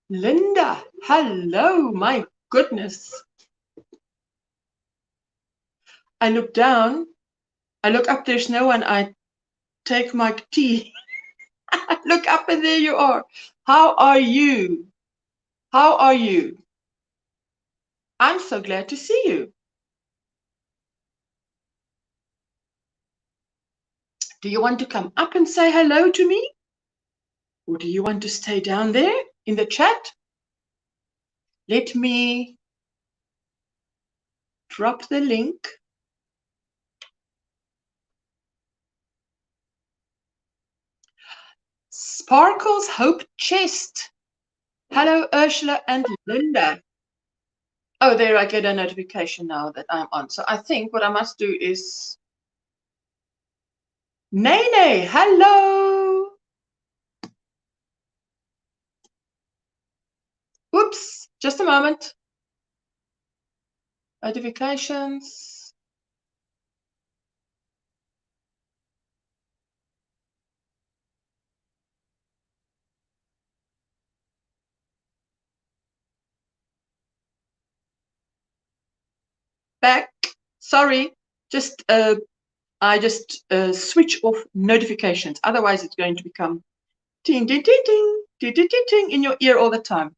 Linda, hello, my goodness. I look down, I look up, there's no one, I take my tea. I look up and there you are. How are you? How are you? I'm so glad to see you. Do you want to come up and say hello to me? Or do you want to stay down there in the chat? Let me drop the link. Sparkles Hope Chest. Hello, Ursula and Linda. Oh, there I get a notification now that I'm on. So I think what I must do is... Nene, hello. Oops, just a moment. Notifications. Back. Sorry, just I just switch off notifications. Otherwise, it's going to become ting, ting, ting, ting, ting, ting, ting, ting in your ear all the time.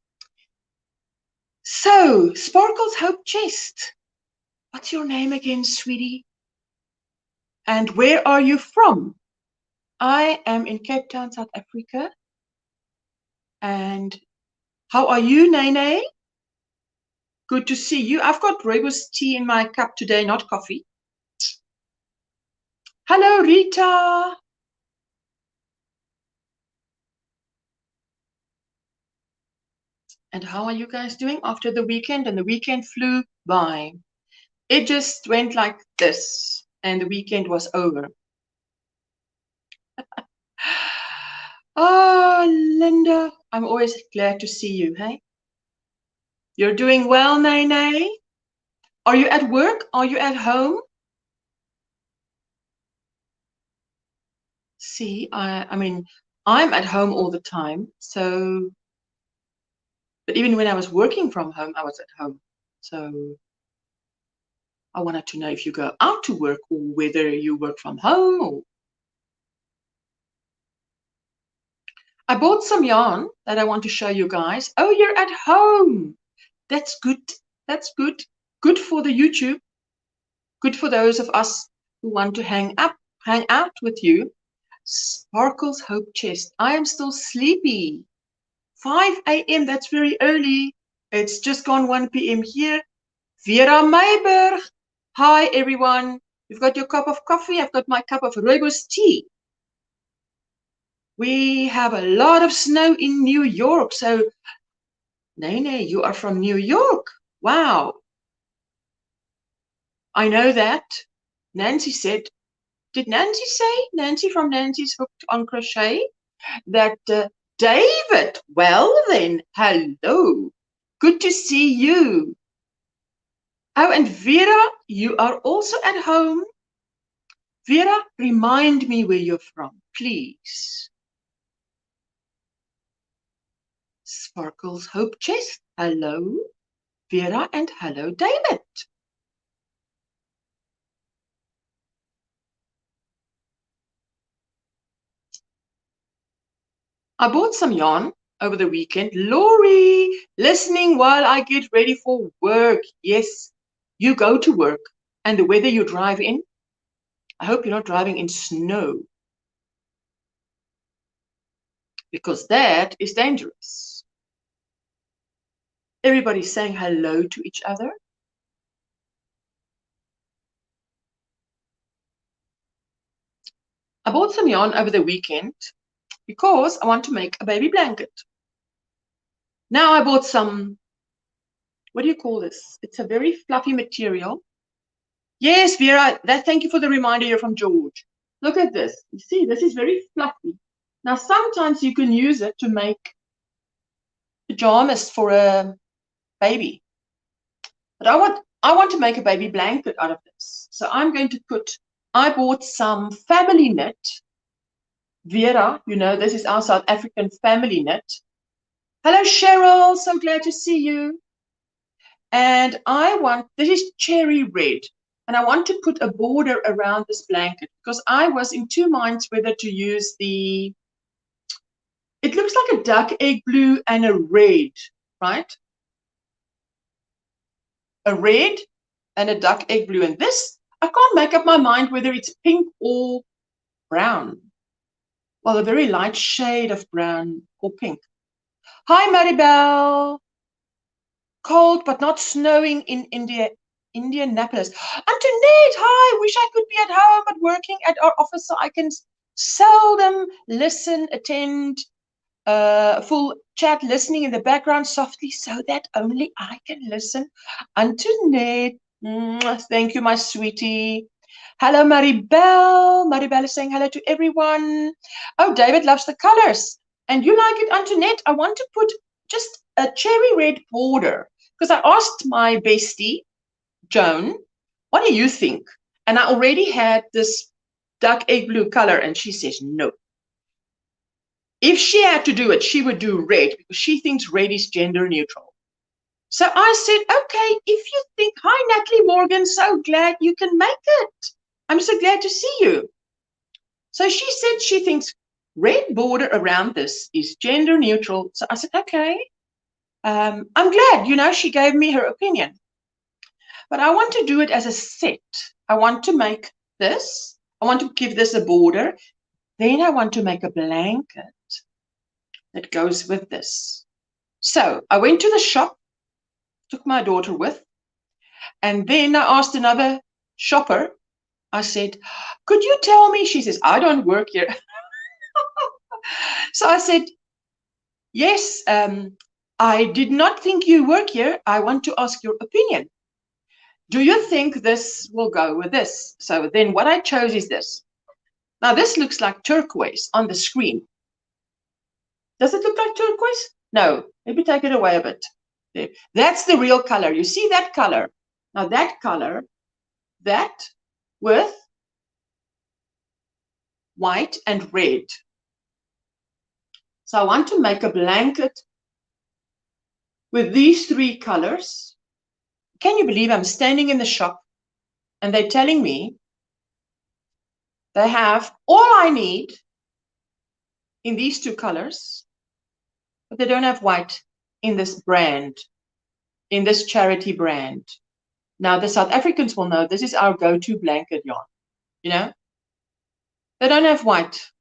So, Sparkles Hope Chest. What's your name again, sweetie? And where are you from? I am in Cape Town, South Africa. And how are you, Nene? Good to see you. I've got rooibos tea in my cup today, not coffee. Hello, Rita. And how are you guys doing after the weekend? And the weekend flew by. It just went like this, and the weekend was over. Oh, Linda, I'm always glad to see you, hey? You're doing well, Nene? Are you at work? Are you at home? See, I mean, I'm at home all the time, so... But even when I was working from home, I was at home. So I wanted to know if you go out to work or whether you work from home. Or... I bought some yarn that I want to show you guys. Oh, you're at home. That's good. That's good. Good for the YouTube. Good for those of us who want to hang out with you. Sparkles Hope Chest. I am still sleepy. 5 a.m. That's very early. It's just gone 1 p.m. here. Vera Meiberg. Hi, everyone. You've got your cup of coffee. I've got my cup of rooibos tea. We have a lot of snow in New York. So, Nene, you are from New York. Wow. I know that. Nancy said, did Nancy say, Nancy from Nancy's Hooked on Crochet, that David, well then, hello. Good to see you. Oh, and Vera, you are also at home. Vera, remind me where you're from, please. Sparkles Hope Chest, hello. Vera, and hello, David. I bought some yarn over the weekend. Lori, listening while I get ready for work. Yes, you go to work. And the weather you drive in, I hope you're not driving in snow. Because that is dangerous. Everybody's saying hello to each other. I bought some yarn over the weekend because I want to make a baby blanket. Now I bought some, what do you call this? It's a very fluffy material. Yes, Vera, thank you for the reminder. You're from George. Look at this. You see, this is very fluffy. Now, sometimes you can use it to make pajamas for a baby. But I want to make a baby blanket out of this. So I'm going to I bought some family knit. Vera, you know, this is our South African family knit. Hello, Cheryl. So glad to see you. And this is cherry red. And I want to put a border around this blanket because I was in two minds whether to use it looks like a duck egg blue and a red, right? A red and a duck egg blue. And this, I can't make up my mind whether it's pink or brown. Well, a very light shade of brown or pink. Hi, Maribel. Cold but not snowing in Indianapolis. Antoinette, hi. Wish I could be at home but working at our office so I can seldom listen, attend full chat, listening in the background softly so that only I can listen. Antoinette, thank you, my sweetie. Hello, Maribel. Maribel is saying hello to everyone. Oh, David loves the colors. And you like it, Antoinette? I want to put just a cherry red border because I asked my bestie, Joan, what do you think? And I already had this duck egg blue color, and she says no. If she had to do it, she would do red because she thinks red is gender neutral. So I said, okay, if you think, hi, Natalie Morgan, so glad you can make it. I'm so glad to see you. So she said she thinks red border around this is gender neutral. So I said, okay, I'm glad, she gave me her opinion. But I want to do it as a set. I want to make this. I want to give this a border. Then I want to make a blanket that goes with this. So I went to the shop, took my daughter with, and then I asked another shopper. I said, could you tell me? She says, I don't work here. So I said, yes, I did not think you work here. I want to ask your opinion. Do you think this will go with this? So then what I chose is this. Now this looks like turquoise on the screen. Does it look like turquoise? No, maybe take it away a bit. There. That's the real color. You see that color? Now that color, that with white and red. So I want to make a blanket with these three colors. Can you believe I'm standing in the shop and they're telling me they have all I need in these two colors, but they don't have white in this brand, in this charity brand. Now, the South Africans will know this is our go-to blanket yarn, They don't have white.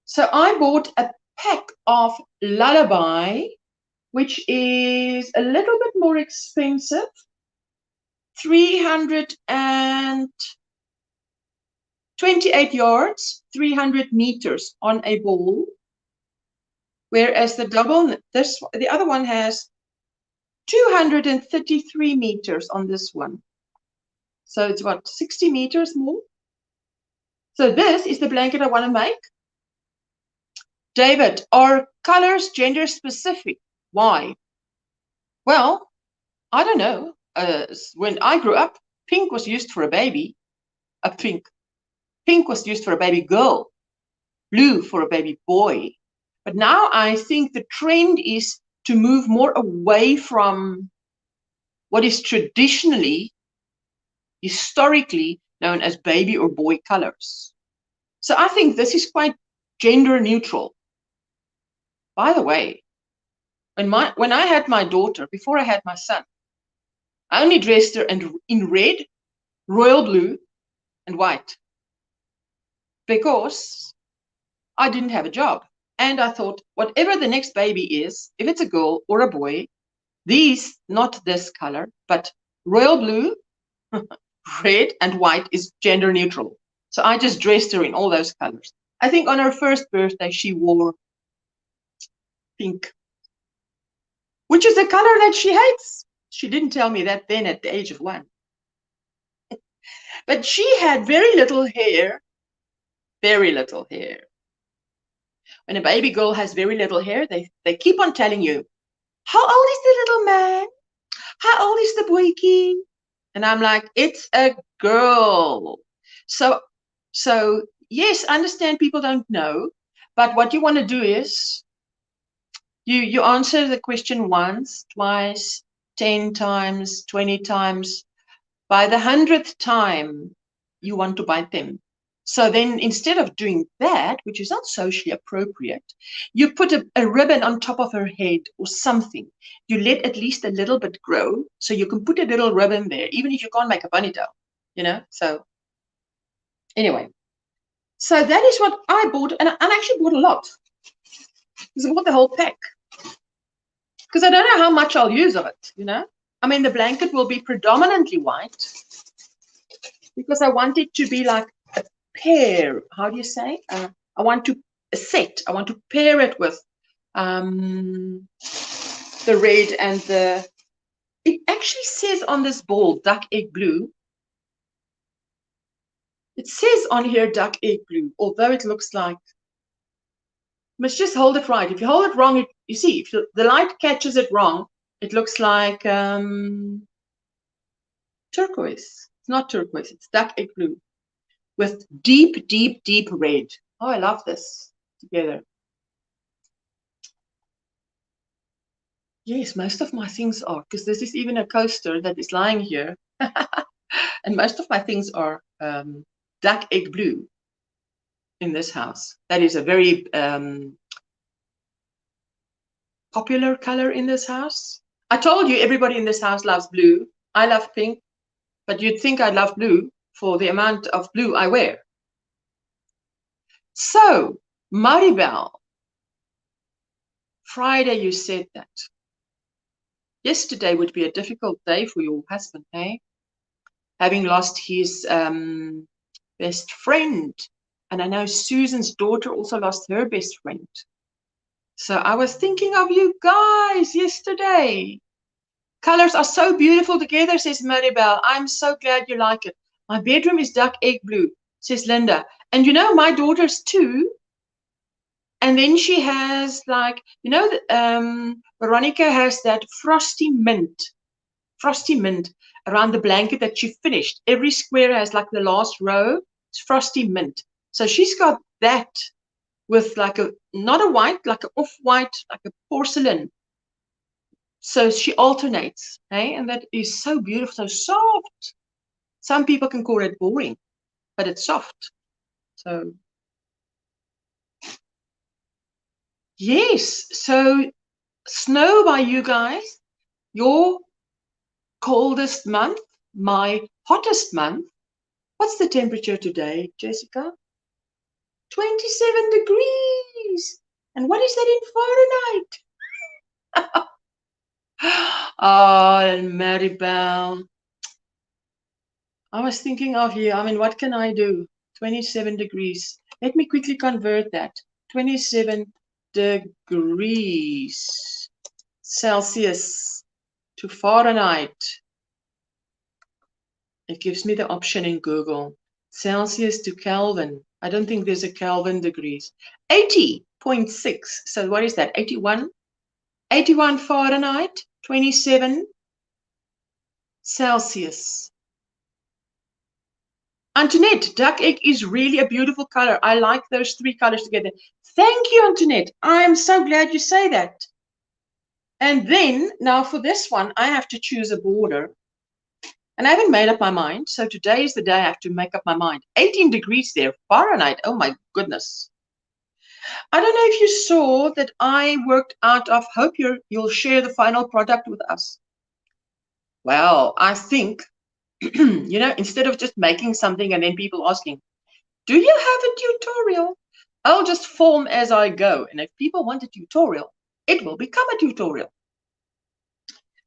So I bought a pack of Lullaby, which is a little bit more expensive, 328 yards, 300 meters on a ball, whereas the other one has 233 meters on this one. So it's what, 60 meters more? So this is the blanket I want to make. David, are colors gender specific? Why? Well, I don't know. When I grew up, pink was used for a baby. Pink was used for a baby girl. Blue for a baby boy. But now I think the trend is to move more away from what is traditionally, historically known as baby or boy colors. So I think this is quite gender neutral. By the way, when I had my daughter, before I had my son, I only dressed her in red, royal blue, and white because I didn't have a job. And I thought, whatever the next baby is, if it's a girl or a boy, not this color, but royal blue, red, and white is gender neutral. So I just dressed her in all those colors. I think on her first birthday, she wore pink, which is a color that she hates. She didn't tell me that then at the age of 1. But she had very little hair. Very little hair. When a baby girl has very little hair, they keep on telling you, how old is the little man? How old is the boyki? And I'm like, it's a girl. So yes, I understand people don't know. But what you want to do is, You answer the question once, twice, 10 times, 20 times. By the 100th time, you want to bite them. So then instead of doing that, which is not socially appropriate, you put a ribbon on top of her head or something. You let at least a little bit grow, so you can put a little ribbon there, even if you can't make a ponytail, you know. So anyway, so that is what I bought, and I actually bought a lot. Because I bought the whole pack. Because I don't know how much I'll use of it, you know. I mean, the blanket will be predominantly white because I want it to be like a pair. How do you say? I want to I want to pair it with the red and the. It actually says on this ball duck egg blue. It says on here duck egg blue, although it looks like. You must just hold it right. If you hold it wrong, you see, if the light catches it wrong, it looks like turquoise. It's not turquoise, it's duck egg blue with deep, deep, deep red. Oh, I love this together. Yes, most of my things are, because this is even a coaster that is lying here. And most of my things are duck egg blue in this house. That is a very popular color in this house. I told you everybody in this house loves blue. I love pink, but you'd think I love blue for the amount of blue I wear. So, Maribel, Friday you said that. Yesterday would be a difficult day for your husband, eh? Having lost his best friend. And I know Susan's daughter also lost her best friend. So I was thinking of you guys yesterday. Colors are so beautiful together, says Maribel. I'm so glad you like it. My bedroom is duck egg blue, says Linda. And you know, my daughter's too. And then she has like, you know, Veronica has that frosty mint around the blanket that she finished. Every square has like the last row. It's frosty mint. So she's got that with like a, not a white, like an off-white, like a porcelain. So she alternates, eh? And that is so beautiful, so soft. Some people can call it boring, but it's soft. So, yes. So, snow by you guys, your coldest month, my hottest month. What's the temperature today, Jessica? 27 degrees. And what is that in Fahrenheit? Oh, Maribel. I was thinking of you. I mean, what can I do? 27 degrees. Let me quickly convert that. 27 degrees Celsius to Fahrenheit. It gives me the option in Google. Celsius to Kelvin. I don't think there's a Kelvin degrees. 80.6. So what is that? 81? 81 Fahrenheit, 27 Celsius. Antoinette, duck egg is really a beautiful color. I like those three colors together. Thank you, Antoinette. I am so glad you say that. And then, now for this one, I have to choose a border. And I haven't made up my mind. So today is the day I have to make up my mind. 18 degrees there, Fahrenheit. Oh my goodness. I don't know if you saw that I worked out of, hope you'll share the final product with us. Well, I think, you know, instead of just making something and then people asking, do you have a tutorial? I'll just form as I go. And if people want a tutorial, it will become a tutorial.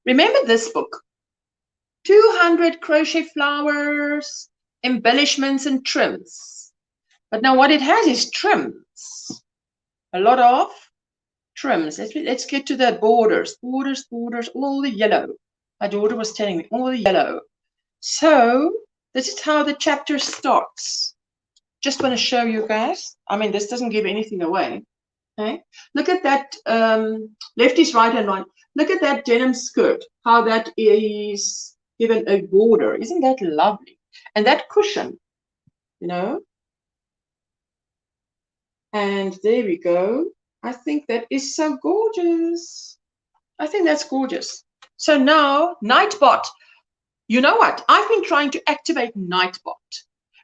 Remember this book, 200 crochet flowers, embellishments and trims. But now what it has is trims. A lot of trims. Let's get to the borders. Borders, all the yellow. My daughter was telling me, all the yellow. So this is how the chapter starts. Just want to show you guys. I mean, this doesn't give anything away. Okay? Look at that left is right and right. Look at that denim skirt, how that is given a border. Isn't that lovely? And that cushion, you know. And there we go. I think that is so gorgeous. I think that's gorgeous. So now, Nightbot. You know what? I've been trying to activate Nightbot.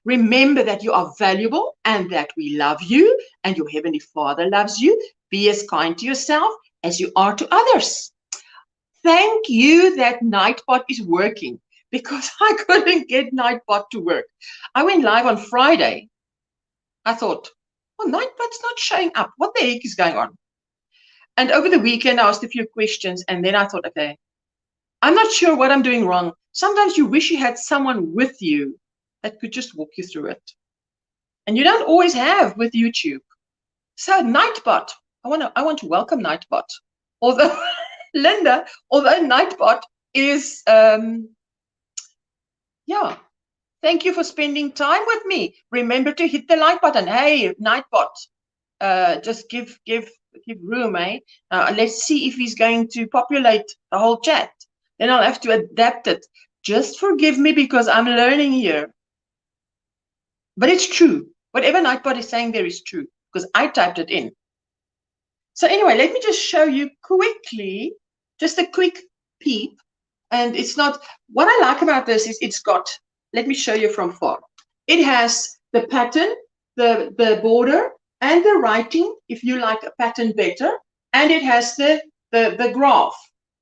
Remember that you are valuable and that we love you and your Heavenly Father loves you. Be as kind to yourself as you are to others. Thank you that Nightbot is working because I couldn't get Nightbot to work. I went live on Friday. I thought, well, Nightbot's not showing up. What the heck is going on? And over the weekend, I asked a few questions and then I thought, okay, I'm not sure what I'm doing wrong. Sometimes you wish you had someone with you that could just walk you through it. And you don't always have with YouTube. So Nightbot, I want to welcome Nightbot. Although Linda, although Nightbot is yeah, thank you for spending time with me. Remember to hit the like button. Hey, Nightbot, just give room, eh? Let's see if he's going to populate the whole chat. Then I'll have to adapt it. Just forgive me because I'm learning here. But it's true. Whatever Nightbot is saying there is true because I typed it in. So anyway, let me just show you quickly, just a quick peep. And it's not, what I like about this is it's got, let me show you from far. It has the pattern, the border, and the writing, if you like a pattern better. And it has the graph,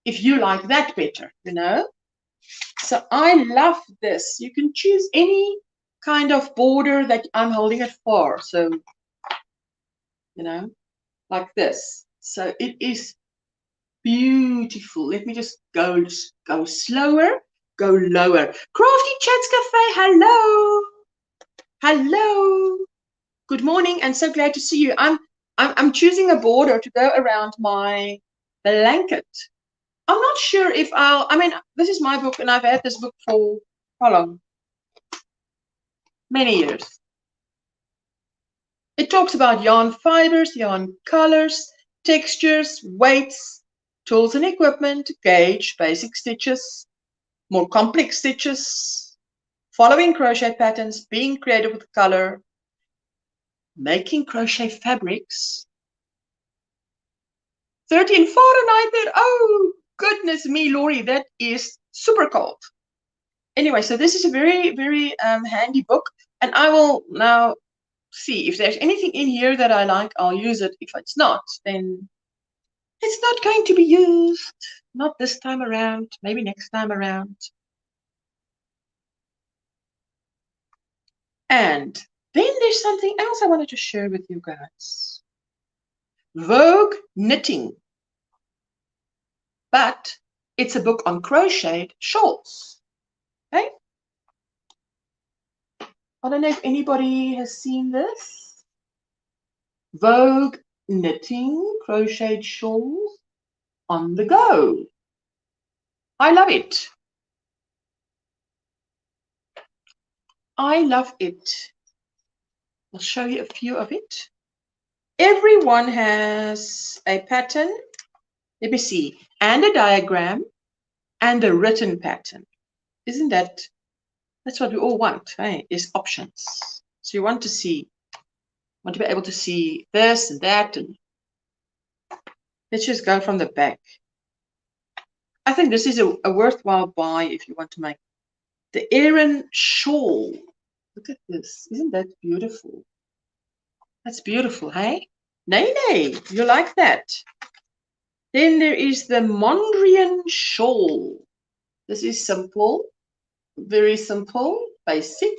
if you like that better, you know. So I love this. You can choose any kind of border that I'm holding it for. So, you know, like this. So it is beautiful. Let me just go slower, go lower. Crafty Chats Cafe, hello. Hello. Good morning and so glad to see you. I'm choosing a border to go around my blanket. I'm not sure if I mean, this is my book and I've had this book for how long? Many years. It talks about yarn fibers, yarn colors, textures, weights, tools and equipment, gauge, basic stitches, more complex stitches, following crochet patterns, being creative with color, making crochet fabrics. 13 Fahrenheit there. Oh, goodness me, Lori, that is super cold. Anyway, so this is a very, very handy book. And I will now see if there's anything in here that I like, I'll use it. If it's not, then it's not going to be used. Not this time around, maybe next time around. And then there's something else I wanted to share with you guys. Vogue Knitting. But it's a book on crocheted shawls. Okay? I don't know if anybody has seen this. Vogue Knitting Crocheted Shawls on the Go. I love it. I love it. I'll show you a few of it. Everyone has a pattern. Let me see. And a diagram and a written pattern. Isn't that's what we all want, right? Is options. So you want to be able to see this and that. And let's just go from the back. I think this is a worthwhile buy if you want to make the Aran shawl. Look at this. Isn't that beautiful? That's beautiful, hey? Nay, you like that? Then there is the Mondrian Shawl. This is simple, very simple, basic.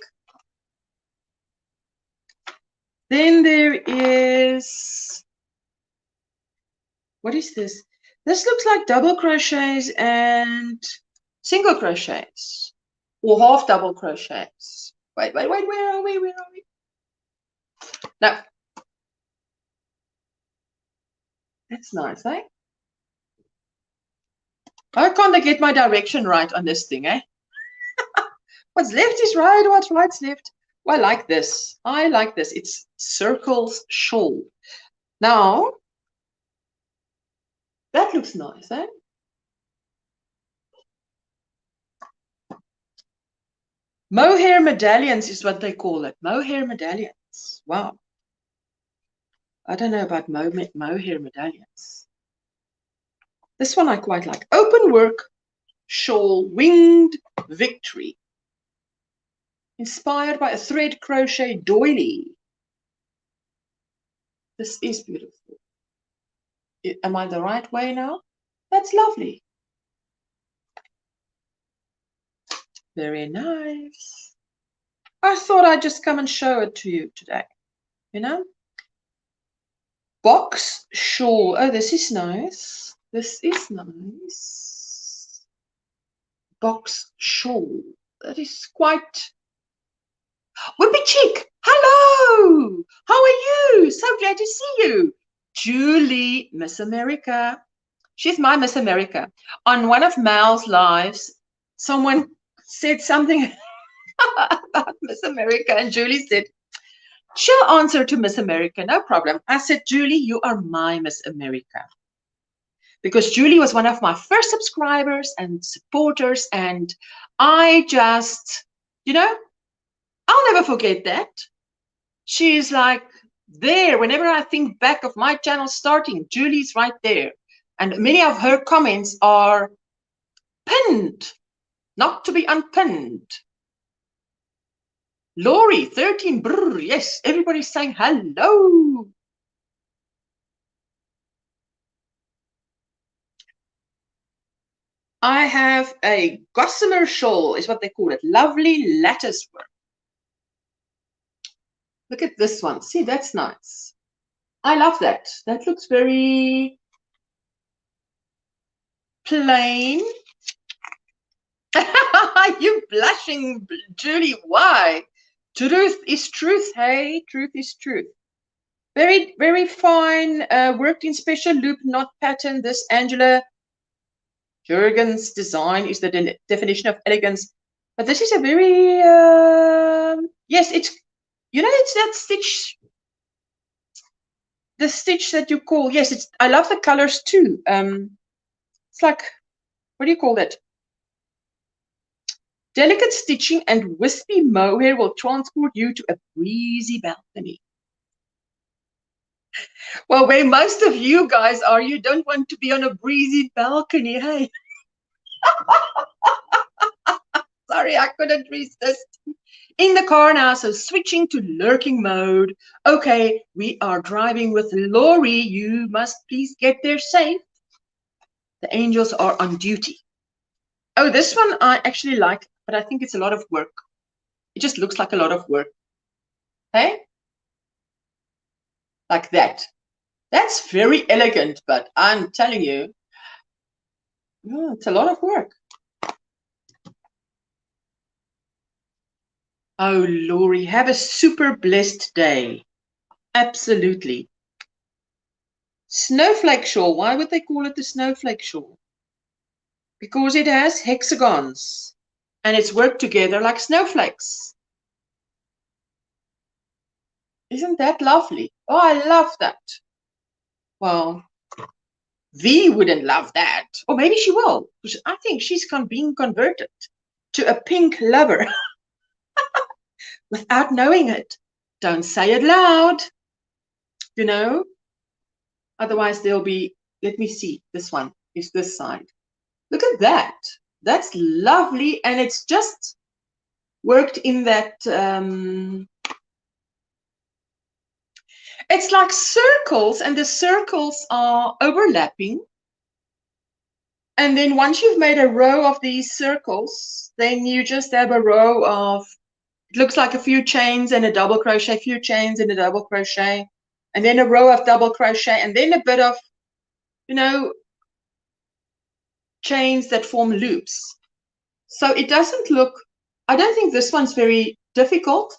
Then there is, what is this? This looks like double crochets and single crochets or half double crochets. Wait, where are we? No. That's nice, eh? Why can't I get my direction right on this thing, eh? What's left is right, what's right's left. Well, I like this. I like this. It's Circles Shawl. Now, that looks nice, eh? Mohair medallions is what they call it. Mohair medallions. Wow. I don't know about mohair medallions. This one I quite like. Open work shawl, winged victory. Inspired by a thread crochet doily. This is beautiful. Am I the right way now? That's lovely. Very nice. I thought I'd just come and show it to you today. You know? Box shawl. Oh, this is nice. This is nice. Box shawl. That is quite... Whippy Chick, hello! How are you? So glad to see you. Julie, Miss America. She's my Miss America. On one of Mal's lives, someone said something about Miss America, and Julie said, she'll answer to Miss America, no problem. I said, Julie, you are my Miss America. Because Julie was one of my first subscribers and supporters, and I just, you know, I'll never forget that. She's like there. Whenever I think back of my channel starting, Julie's right there. And many of her comments are pinned, not to be unpinned. Lori, 13, brr, yes, everybody's saying hello. I have a gossamer shawl, is what they call it. Lovely lattice work. Look at this one. See, that's nice. I love that. That looks very plain. You blushing, Julie. Why? Truth is truth, hey? Truth is truth. Very, very fine. Worked in special loop knot pattern. This Angela Jurgen's design is the definition of elegance. But this is a very, yes, it's, you know, it's that stitch, the stitch that you call, yes, it's, I love the colors too. It's like, what do you call that? Delicate stitching and wispy mohair will transport you to a breezy balcony. Well, where most of you guys are, you don't want to be on a breezy balcony, hey? Sorry, I couldn't resist. In the car now, so switching to lurking mode. Okay, we are driving with Lori. You must please get there safe. The angels are on duty. Oh, this one I actually like, but I think it's a lot of work. It just looks like a lot of work. Hey? Like that. That's very elegant, but I'm telling you, oh, it's a lot of work. Oh, Lori, have a super blessed day. Absolutely. Snowflake shawl. Why would they call it the snowflake shawl? Because it has hexagons and it's worked together like snowflakes. Isn't that lovely? Oh, I love that. Well, V wouldn't love that. Or maybe she will. Because I think she's being converted to a pink lover without knowing it. Don't say it loud. You know? Otherwise there'll be, let me see, this one is this side. Look at that. That's lovely. And it's just worked in that, it's like circles, and the circles are overlapping. And then once you've made a row of these circles, then you just have a row of, it looks like a few chains and a double crochet, few chains and a double crochet, and then a row of double crochet, and then a bit of, you know, chains that form loops. So it doesn't look, I don't think this one's very difficult,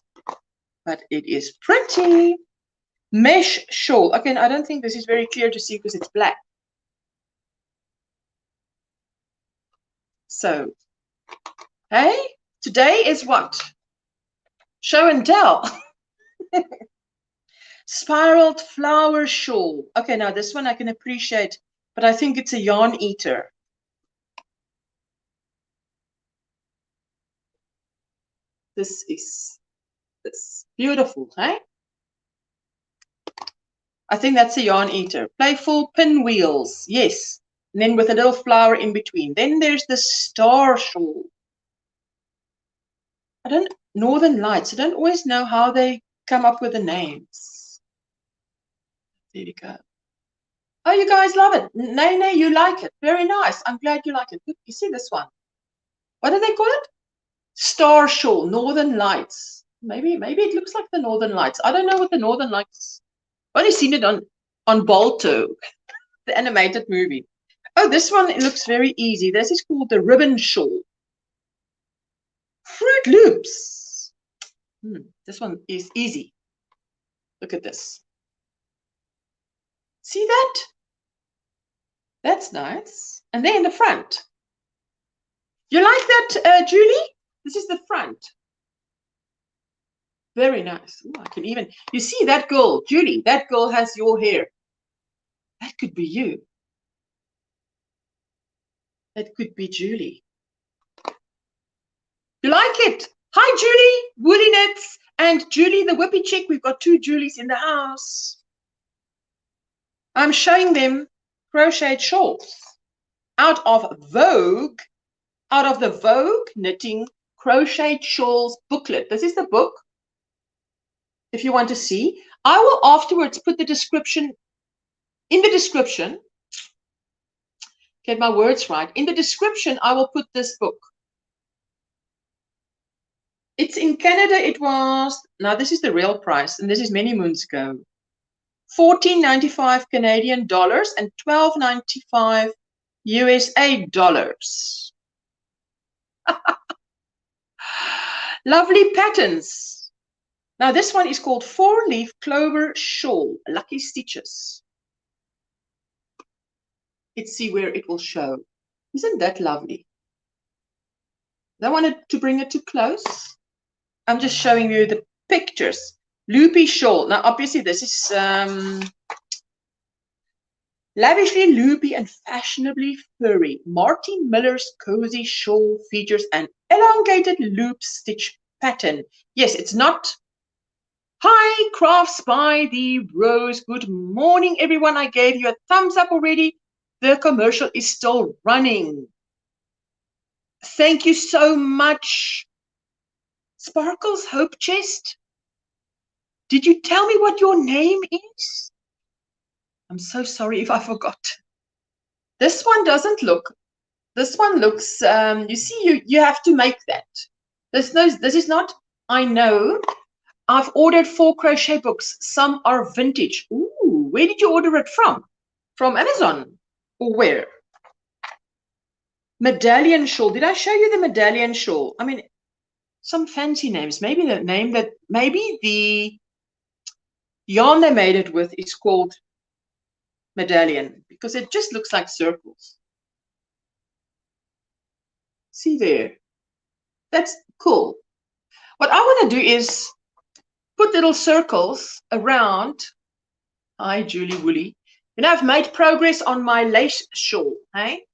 but it is pretty. Mesh shawl. Okay, I don't think this is very clear to see because it's black. So, hey, today is what? Show and tell. Spiraled flower shawl. Okay, now this one I can appreciate, but I think it's a yarn eater. This is beautiful, hey? I think that's a yarn eater. Playful pinwheels. Yes. And then with a little flower in between. Then there's the star shawl. Northern Lights. I don't always know how they come up with the names. There we go. Oh, you guys love it. Nay, you like it. Very nice. I'm glad you like it. You see this one? What do they call it? Star shawl, Northern Lights. Maybe it looks like the Northern Lights. I don't know what the Northern Lights. I've only seen it on Balto, the animated movie. Oh, this one, it looks very easy. This is called the ribbon shawl. Fruit Loops. This one is easy. Look at this. See that? That's nice. And there in the front. You like that, Julie? This is the front. Very nice. Ooh, I can even, you see that girl, Julie, that girl has your hair. That could be you. That could be Julie. You like it? Hi, Julie, Woolly Knits, and Julie the Whippy Chick. We've got 2 Julies in the house. I'm showing them crocheted shawls out of Vogue, out of the Vogue Knitting Crocheted Shawls booklet. This is the book. If you want to see, I will afterwards put the description in the description. Get my words right. In the description, I will put this book. It's in Canada. It was, now this is the real price, and this is many moons ago. $14.95 Canadian dollars and $12.95 USA dollars. Lovely patterns. Now this one is called 4-leaf clover shawl, lucky stitches. Let's see where it will show. Isn't that lovely? I wanted to bring it too close. I'm just showing you the pictures. Loopy shawl. Now obviously this is lavishly loopy and fashionably furry. Martin Miller's cozy shawl features an elongated loop stitch pattern. Yes, it's not. Hi, Crafts by the Rose. Good morning, everyone. I gave you a thumbs up already. The commercial is still running. Thank you so much. Sparkles Hope Chest. Did you tell me what your name is? I'm so sorry if I forgot. This one doesn't look. This one looks, you see, you have to make that. This is not, I know. I've ordered 4 crochet books. Some are vintage. Ooh, where did you order it from? From Amazon or where? Medallion shawl. Did I show you the medallion shawl? I mean, some fancy names. Maybe the name that, maybe the yarn they made it with is called medallion because it just looks like circles. See there? That's cool. What I want to do is put little circles around. Hi, Julie Woolly. You know, I've made progress on my lace shawl. Hey?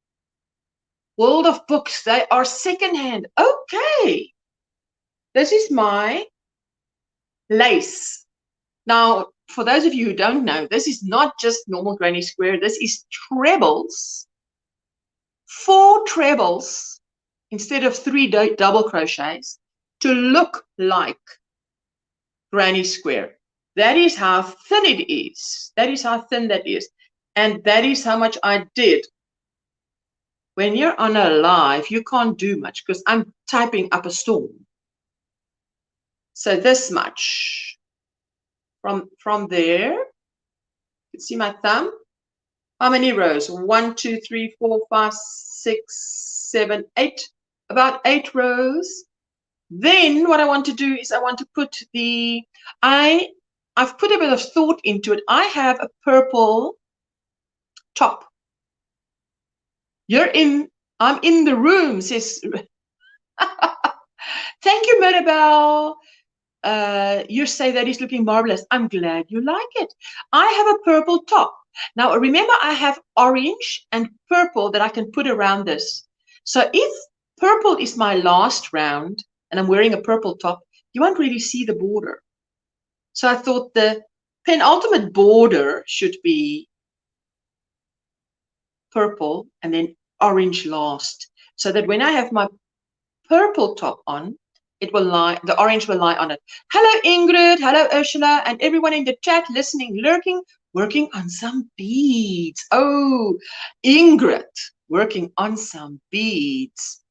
World of Books. They are secondhand. Okay. This is my lace. Now, for those of you who don't know, this is not just normal granny square. This is trebles. 4 trebles instead of 3 double crochets to look like granny square. That is how thin it is. That is how thin that is. And that is how much I did. When you're on a live, you can't do much because I'm typing up a storm. So this much. From there, you can see my thumb. How many rows? 1, 2, 3, 4, 5, 6, 7, 8. About 8 rows. Then what I want to do is I want to put the, I've put a bit of thought into it. I have a purple top. I'm in the room, says. Thank you, Mirabelle. You say that is looking marvelous. I'm glad you like it. I have a purple top. Now, remember, I have orange and purple that I can put around this. So if purple is my last round and I'm wearing a purple top, you won't really see the border. So I thought the penultimate border should be purple and then orange last, so that when I have my purple top on, it will lie, the orange will lie on it. Hello Ingrid, hello Ursula, and everyone in the chat listening, lurking, working on some beads. Oh, Ingrid, working on some beads.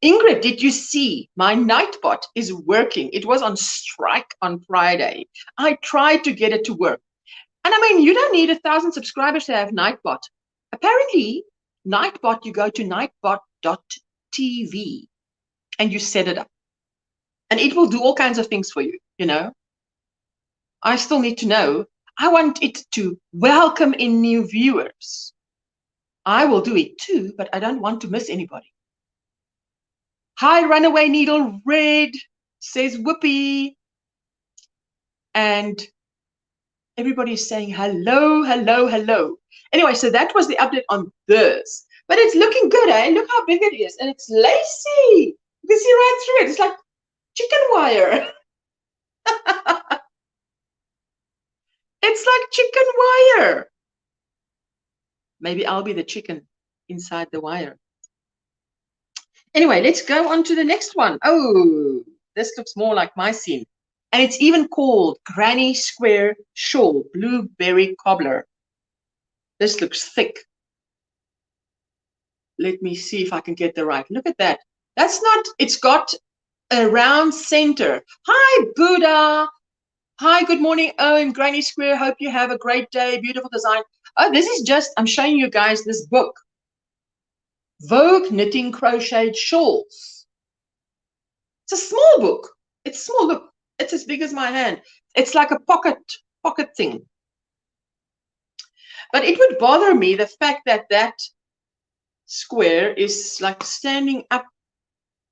Ingrid, did you see my Nightbot is working? It was on strike on Friday. I tried to get it to work. And I mean, you don't need 1,000 subscribers to have Nightbot. Apparently, Nightbot, you go to nightbot.tv and you set it up. And it will do all kinds of things for you, you know. I still need to know. I want it to welcome in new viewers. I will do it too, but I don't want to miss anybody. Hi, Runaway Needle Red, says Whoopi. And everybody's saying hello, hello, hello. Anyway, so that was the update on this. But it's looking good, eh? Look how big it is. And it's lacy. You can see right through it. It's like chicken wire. It's like chicken wire. Maybe I'll be the chicken inside the wire. Anyway, let's go on to the next one. Oh, this looks more like my scene. And it's even called Granny Square Shawl, Blueberry Cobbler. This looks thick. Let me see if I can get the right. Look at that. That's not, it's got a round center. Hi, Buddha. Hi, good morning, OMGrannySquare. Hope you have a great day. Beautiful design. Oh, this is just, I'm showing you guys this book. Vogue Knitting Crocheted Shawls. It's a small book. It's small. Look, it's as big as my hand. It's like a pocket thing. But it would bother me the fact that that square is like standing up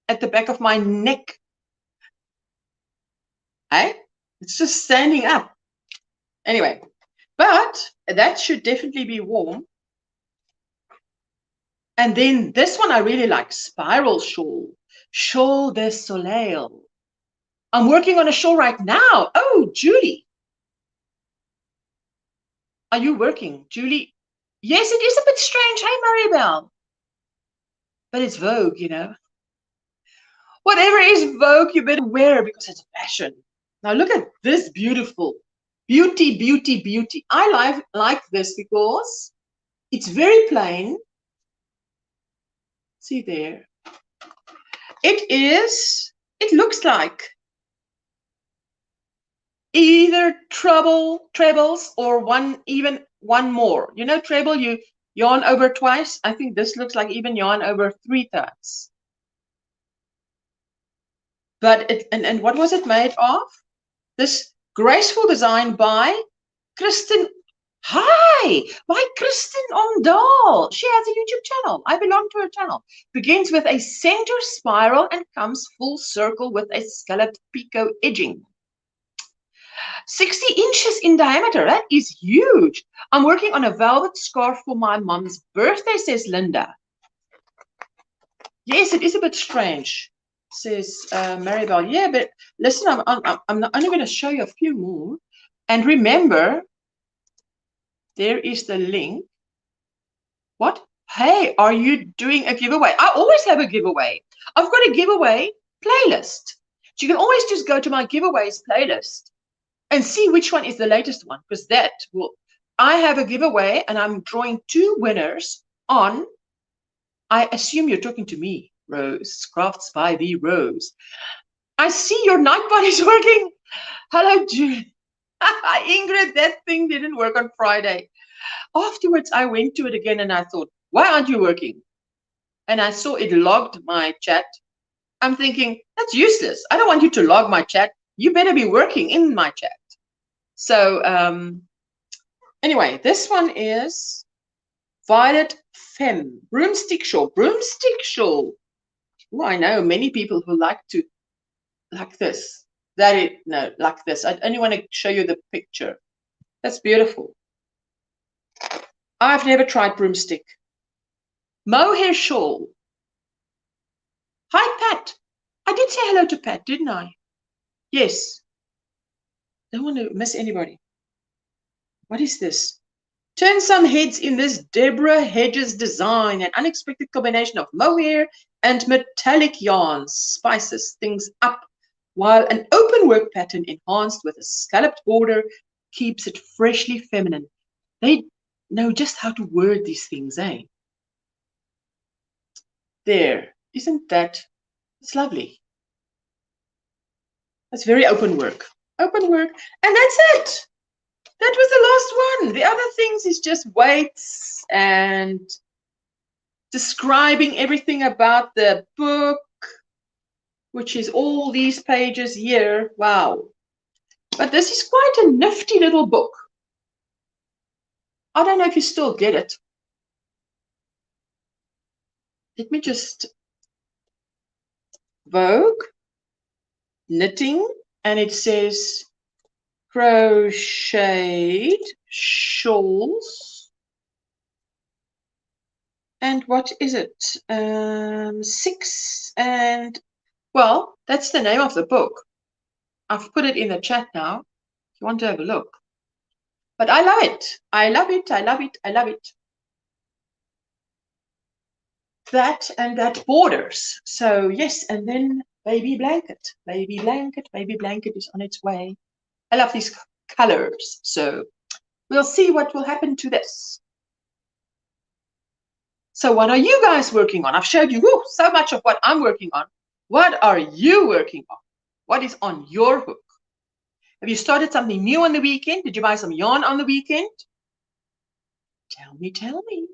at the back of my neck. Hey? It's just standing up. Anyway, but that should definitely be warm. And then this one I really like, Spiral Shawl, Shawl de Soleil. I'm working on a shawl right now. Oh, Julie. Are you working, Julie? Yes, it is a bit strange. Hey, Maribel. But it's Vogue, you know. Whatever is Vogue, you better wear because it's fashion. Now look at this beautiful, beauty, beauty, beauty. I like this because it's very plain. See there. It looks like either trebles or even one more. You know, treble, you yarn over twice. I think this looks like even yarn over 3 times. But and what was it made of? This graceful design by Kristen. Hi, by Kristen Omdahl. She has a YouTube channel. I belong to her channel. Begins with a center spiral and comes full circle with a scalloped picot edging. 60 inches in diameter. That is huge. I'm working on a velvet scarf for my mom's birthday, says Linda. Yes, it is a bit strange, says Maribel. Yeah, but listen, I'm not only going to show you a few more. And remember, there is the link. What? Hey, are you doing a giveaway? I always have a giveaway. I've got a giveaway playlist. So you can always just go to my giveaways playlist and see which one is the latest one, because that will, I have a giveaway and I'm drawing 2 winners on, I assume you're talking to me, Rose, Crafts by the Rose. I see your Nightbot is working. Hello, Jude. Ingrid, that thing didn't work on Friday. Afterwards, I went to it again and I thought, why aren't you working? And I saw it logged my chat. I'm thinking, that's useless. I don't want you to log my chat. You better be working in my chat. So anyway, this one is Violet Femme, broomstick shawl. Broomstick shawl. Oh, I know many people who like to, like this. Like this. I only want to show you the picture. That's beautiful. I've never tried broomstick. Mohair shawl. Hi, Pat. I did say hello to Pat, didn't I? Yes. Don't want to miss anybody. What is this? Turn some heads in this Deborah Hedges design, an unexpected combination of mohair and metallic yarns spices things up, while an open work pattern enhanced with a scalloped border keeps it freshly feminine. They know just how to word these things, eh? There, isn't that? It's lovely. That's very open work. Open work, and that's it. That was the last one. The other things is just weights and describing everything about the book, which is all these pages here. Wow. But this is quite a nifty little book. I don't know if you still get it. Let me just Vogue knitting, and it says crocheted shawls. And what is it? 6 and, well, that's the name of the book. I've put it in the chat now if you want to have a look. But I love it. I love it. I love it. I love it. That and that borders. So yes, and then baby blanket. Baby blanket. Baby blanket is on its way. I love these colors. So we'll see what will happen to this. So what are you guys working on? I've showed you so much of what I'm working on. What are you working on? What is on your hook? Have you started something new on the weekend? Did you buy some yarn on the weekend? Tell me, tell me.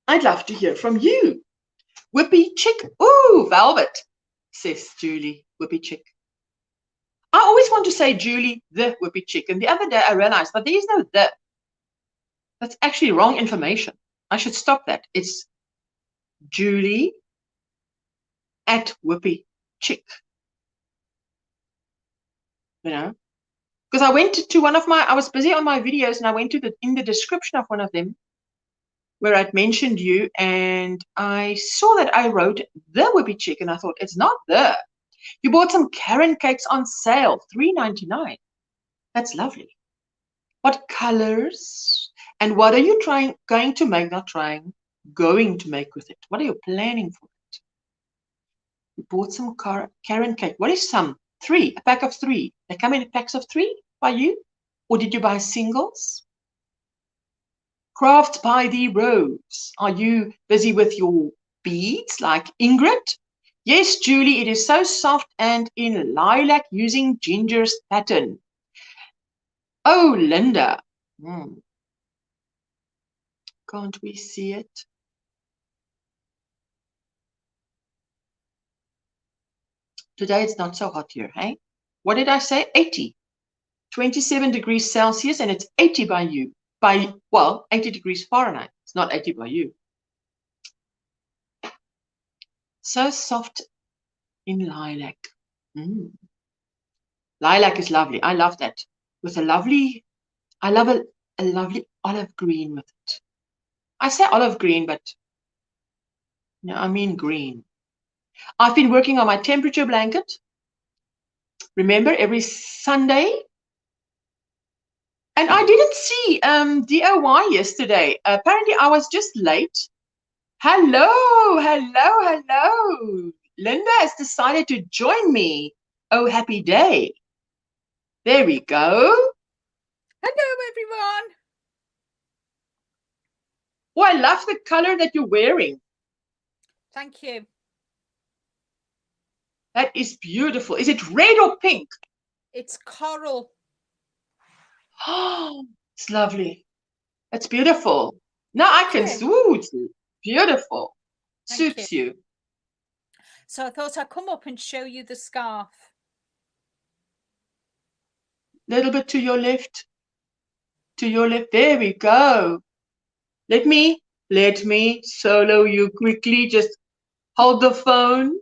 I'd love to hear from you. Whippy chick. Ooh, velvet, says Julie. Whippy chick. I always want to say Julie, the whippy chick. And the other day I realized that there is no the. That's actually wrong information. I should stop that. It's Julie at whippy chick. You know, because I went to one of my, I was busy on my videos and I went to in the description of one of them where I'd mentioned you, and I saw that I wrote the whippy chick, and I thought, it's not the. You bought some Karen cakes on sale, $3.99. That's lovely. What colors and what are you going to make with it? What are you planning for it? You bought some Karen cake. What is some? 3, a pack of 3. They come in packs of 3 by you? Or did you buy singles? Craft by the Rose. Are you busy with your beads like Ingrid? Yes, Julie, it is so soft and in lilac using Ginger's pattern. Oh, Linda. Can't we see it? Today it's not so hot here, hey? What did I say? 80. 27 degrees Celsius, and it's 80 by you. Well, 80 degrees Fahrenheit. It's not 80 by you. So soft in lilac. Lilac is lovely. I love that. With a lovely, I love a lovely olive green with it. I say olive green, but no, I mean green. I've been working on my temperature blanket. Remember, every Sunday. And I didn't see DIY yesterday. Apparently, I was just late. Hello, hello, hello. Linda has decided to join me. Oh, happy day. There we go. Hello, everyone. Oh, I love the color that you're wearing. Thank you. That is beautiful. Is it red or pink? It's coral. Oh, it's lovely. It's beautiful. Now I can suit it. Beautiful. Suits you. So I thought I'd come up and show you the scarf. Little bit to your left. To your left. There we go. Let me solo you quickly. Just hold the phone.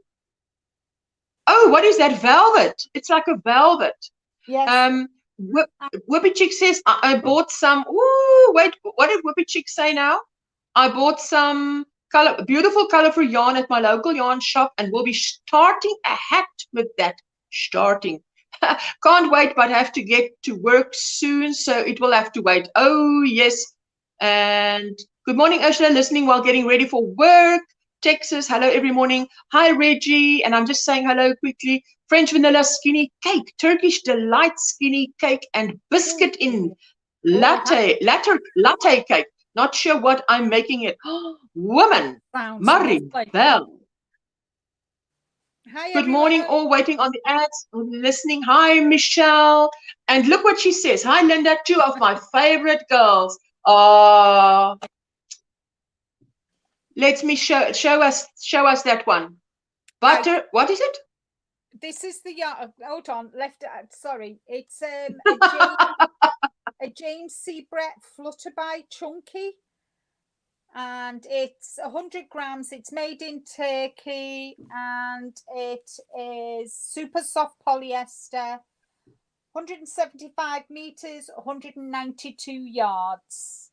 Oh, what is that? Velvet. It's like a velvet. Yes. Whippy Chick says, I bought some. Ooh, wait, what did Whippy Chick say now? I bought some beautiful colorful yarn at my local yarn shop, and we'll be starting a hat with that. Can't wait, but have to get to work soon, so it will have to wait. Oh, yes. And good morning, Ursula, listening while getting ready for work. Texas, hello every morning. Hi, Reggie. And I'm just saying hello quickly. French vanilla skinny cake, Turkish delight skinny cake, and biscuit in latte cake. Not sure what I'm making it. Woman, Maribel. Hi, good morning, all waiting on the ads, listening. Hi, Michelle. And look what she says. Hi, Linda, two of my favorite girls. Let me show us that one. Butter, what is it? This is the hold on, left. Sorry, it's a James C. Brett Flutterby Chunky, and it's 100 grams. It's made in Turkey, and it is super soft polyester, 175 meters, 192 yards.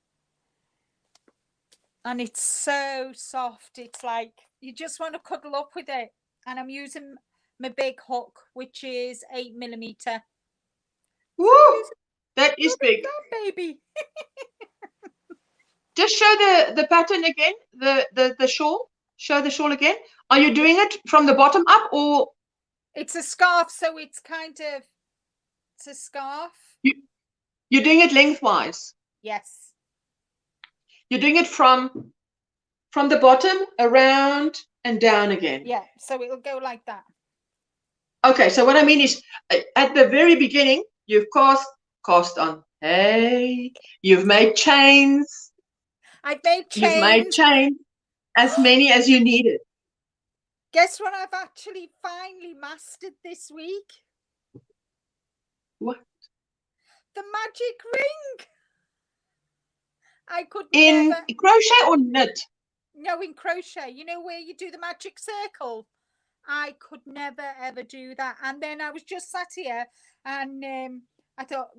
And it's so soft. It's like you just want to cuddle up with it. And I'm using my big hook, which is 8mm. Woo! That is big, baby. Just show the pattern again. The shawl. Show the shawl again. Are you doing it from the bottom up, or it's a scarf? So it's a scarf. You're doing it lengthwise. Yes. You're doing it from the bottom around and down again. Yeah, so it'll go like that. Okay, so what I mean is, at the very beginning, you've cast on. Hey, you've made chains. I've made chains. You've made chains, as many as you needed. Guess what I've actually finally mastered this week? What? The magic ring. I could in crochet or knit? No, in crochet. You know where you do the magic circle? I could never ever do that. And then I was just sat here and I thought,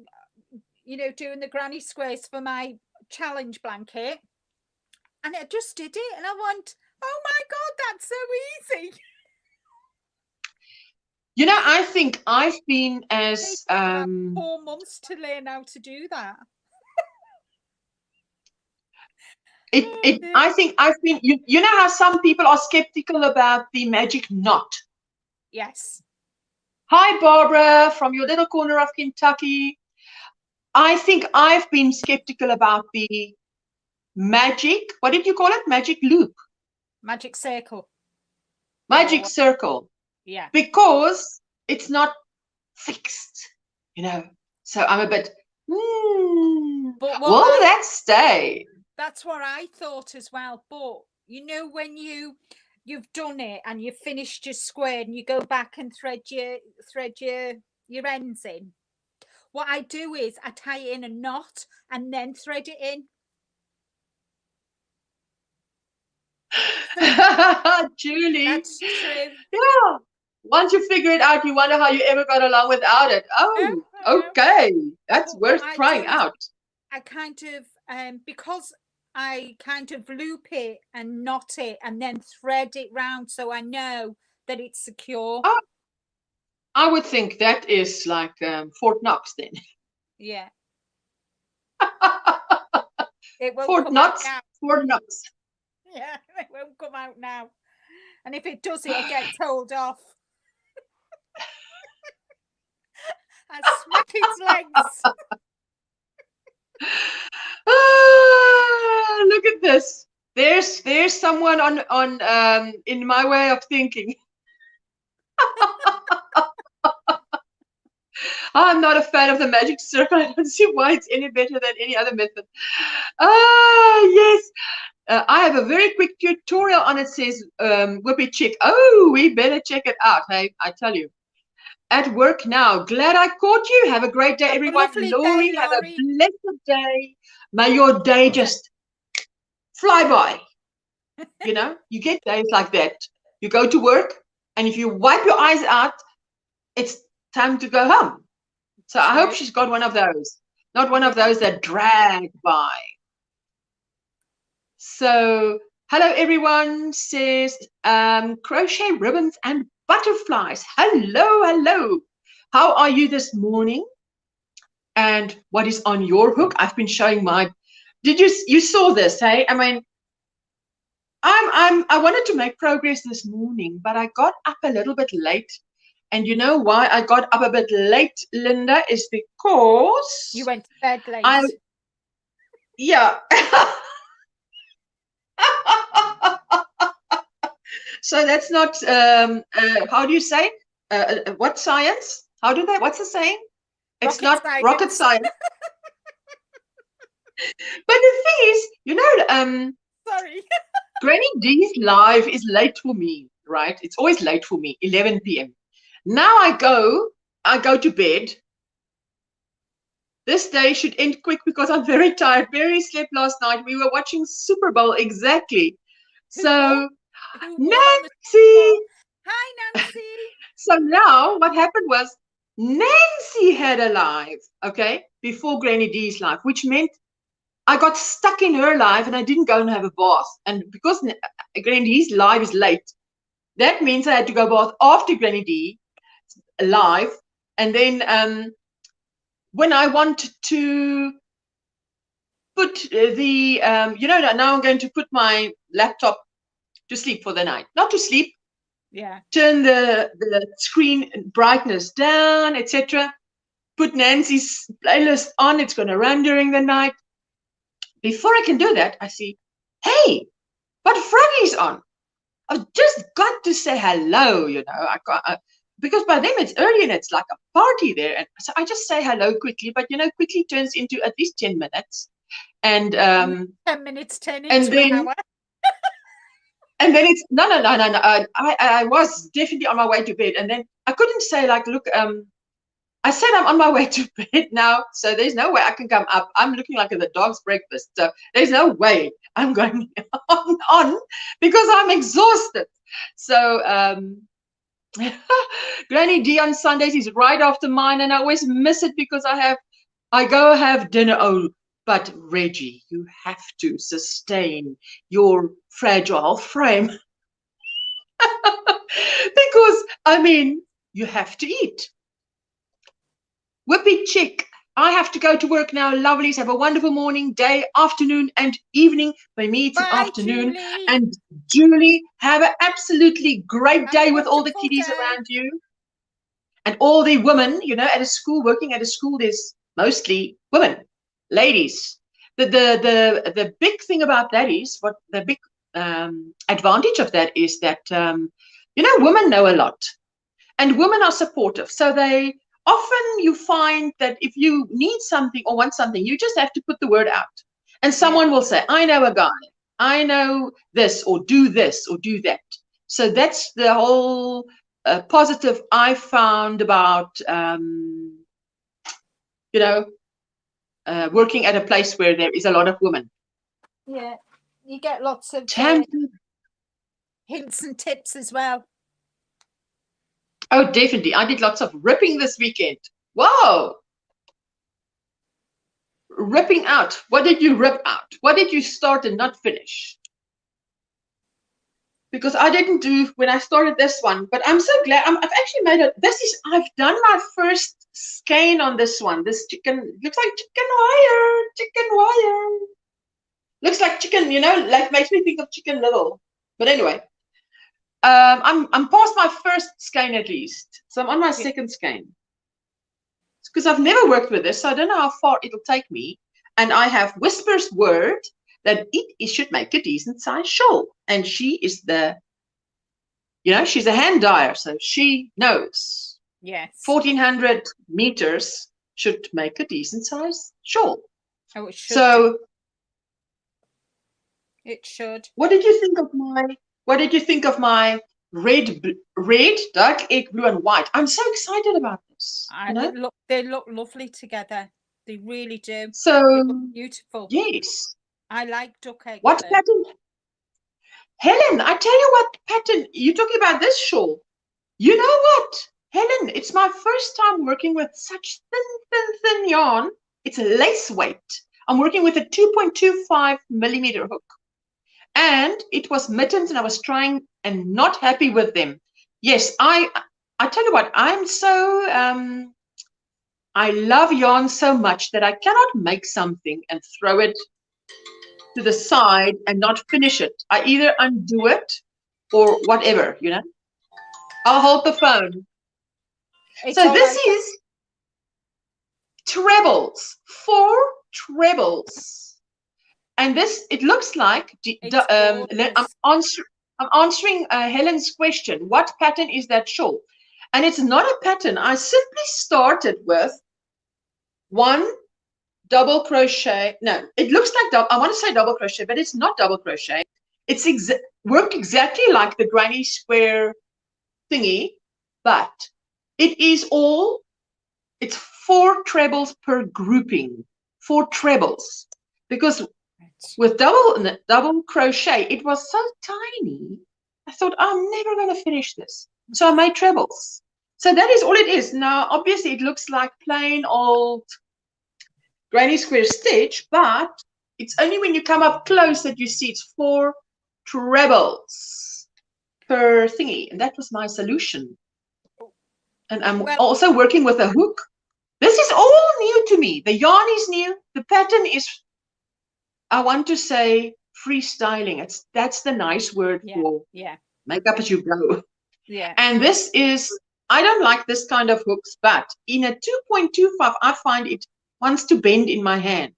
you know, doing the granny squares for my challenge blanket, and I just did it, and I went, oh my God, that's so easy. You know, I think I've been as 4 months to learn how to do that. I think I've been, you know how some people are skeptical about the magic knot? Yes. Hi, Barbara, from your little corner of Kentucky. I think I've been skeptical about the magic, what did you call it? Magic loop? Magic circle. Magic circle. Yeah. Because it's not fixed, you know. So I'm a bit, will that stay? That's what I thought as well. But you know, when you've done it and you've finished your square and you go back and thread your ends in, what I do is I tie it in a knot and then thread it in. Julie, that's true. Yeah, once you figure it out, you wonder how you ever got along without it. Oh, okay, that's worth trying out. I kind of because I kind of loop it and knot it and then thread it round so I know that it's secure. Oh, I would think that is like Fort Knox then. Yeah. It won't Fort come Knox. out now. Fort Knox. Yeah, it won't come out now. And if it does, it'll get told off. And smack its legs. Look at this. There's someone on in my way of thinking. I'm not a fan of the magic circle. I don't see why it's any better than any other method. Yes. I have a very quick tutorial on it, says Whippy Chick. Oh, we better check it out. Hey, I tell you. At work now. Glad I caught you. Have a great day, everyone. Lori, have a blessed day. May your day just fly by. You know, you get days like that. You go to work, and if you wipe your eyes out, it's time to go home. So I hope she's got one of those. Not one of those that drag by. So, hello everyone, says Crochet Ribbons and Butterflies. Hello, hello. How are you this morning? And what is on your hook? I've been showing my. You saw this? Hey, I mean, I wanted to make progress this morning, but I got up a little bit late. And you know why I got up a bit late, Linda, is because you went to bed late. Yeah. So that's not, how do you say? What science? What's the saying? It's not rocket science. But the thing is, sorry. Granny D's live is late for me, right? It's always late for me, 11 p.m. Now I go to bed. This day should end quick because I'm very tired. Barry slept last night. We were watching Super Bowl exactly. So, Nancy. Hi, Nancy. So now what happened was Nancy had a live, okay, before Granny D's live, which meant I got stuck in her live and I didn't go and have a bath. And because Granny D's live is late, that means I had to go bath after Granny D live. And then when I want to put the, now I'm going to put my laptop to sleep for the night. Not to sleep. Yeah. Turn the screen brightness down, etc. Put Nancy's playlist on. It's going to run during the night. Before I can do that, I see, hey, but Froggy's on. I've just got to say hello, because by then it's early and it's like a party there. And so I just say hello quickly, but quickly turns into at least 10 minutes. And 10 minutes turn into an hour. And then it's no. I was definitely on my way to bed, and then I couldn't say like, look, I said I'm on my way to bed now, so there's no way I can come up. I'm looking like the dog's breakfast, so there's no way I'm going on because I'm exhausted. So Granny D on Sundays is right after mine, and I always miss it because I go have dinner. Oh, but Reggie, you have to sustain your fragile frame because you have to eat. Whippy chick, I have to go to work now. Lovelies, have a wonderful morning, day, afternoon, and evening. By me, it's an afternoon. Julie. And Julie, have an absolutely great day with all the kiddies around you. And all the women, at a school, working at a school, there's mostly women, ladies. The big thing about that is, what the big advantage of that is that, women know a lot. And women are supportive. So often you find that if you need something or want something, you just have to put the word out. And someone will say, I know a guy. I know this, or do this, or do that. So that's the whole positive I found about, working at a place where there is a lot of women. Yeah, you get lots of hints and tips as well. Oh, definitely. I did lots of ripping this weekend. Whoa! Ripping out. What did you rip out? What did you start and not finish? Because I didn't do when I started this one, but I'm so glad. I've actually made it. I've done my first skein on this one. This chicken looks like chicken wire. Looks like chicken, like makes me think of Chicken Little. But anyway, I'm past my first skein at least. So I'm on my second skein. Because I've never worked with this, so I don't know how far it'll take me. And I have Whisper's word that it should make a decent size shawl. And she is she's a hand dyer, so she knows. Yes. 1,400 meters should make a decent size shawl. Oh, it should. So it should. What did you think of my red, dark egg blue, and white? I'm so excited about this. They look lovely together. They really do. So beautiful. Yes. I like duck egg. What pattern? Helen, I tell you what pattern. You're talking about this shawl. You know what, Helen? It's my first time working with such thin yarn. It's a lace weight. I'm working with a 2.25 millimeter hook. And it was mittens, and I was trying and not happy with them. Yes, I I tell you what, I'm so I love yarn so much that I cannot make something and throw it to the side and not finish it. I either undo it or whatever, you know. I'll hold the phone. It's So all this right. is trebles, 4 trebles. And this, it looks like, It's I'm, gorgeous. I'm answering Helen's question. What pattern is that shawl? And it's not a pattern. I simply started with 1 double crochet. No, it looks like double. I want to say double crochet, but it's not double crochet. It's worked exactly like the granny square thingy, but it is all, it's 4 trebles per grouping, 4 trebles, because with double crochet, it was so tiny. I thought, I'm never going to finish this. So I made trebles. So that is all it is. Now, obviously, it looks like plain old granny square stitch, but it's only when you come up close that you see it's 4 trebles per thingy. And that was my solution. And I'm also working with a hook. This is all new to me. The yarn is new. The pattern is, I want to say, freestyling. That's the nice word for make up as you go. Yeah. And this is, I don't like this kind of hooks, but in a 2.25, I find it wants to bend in my hand.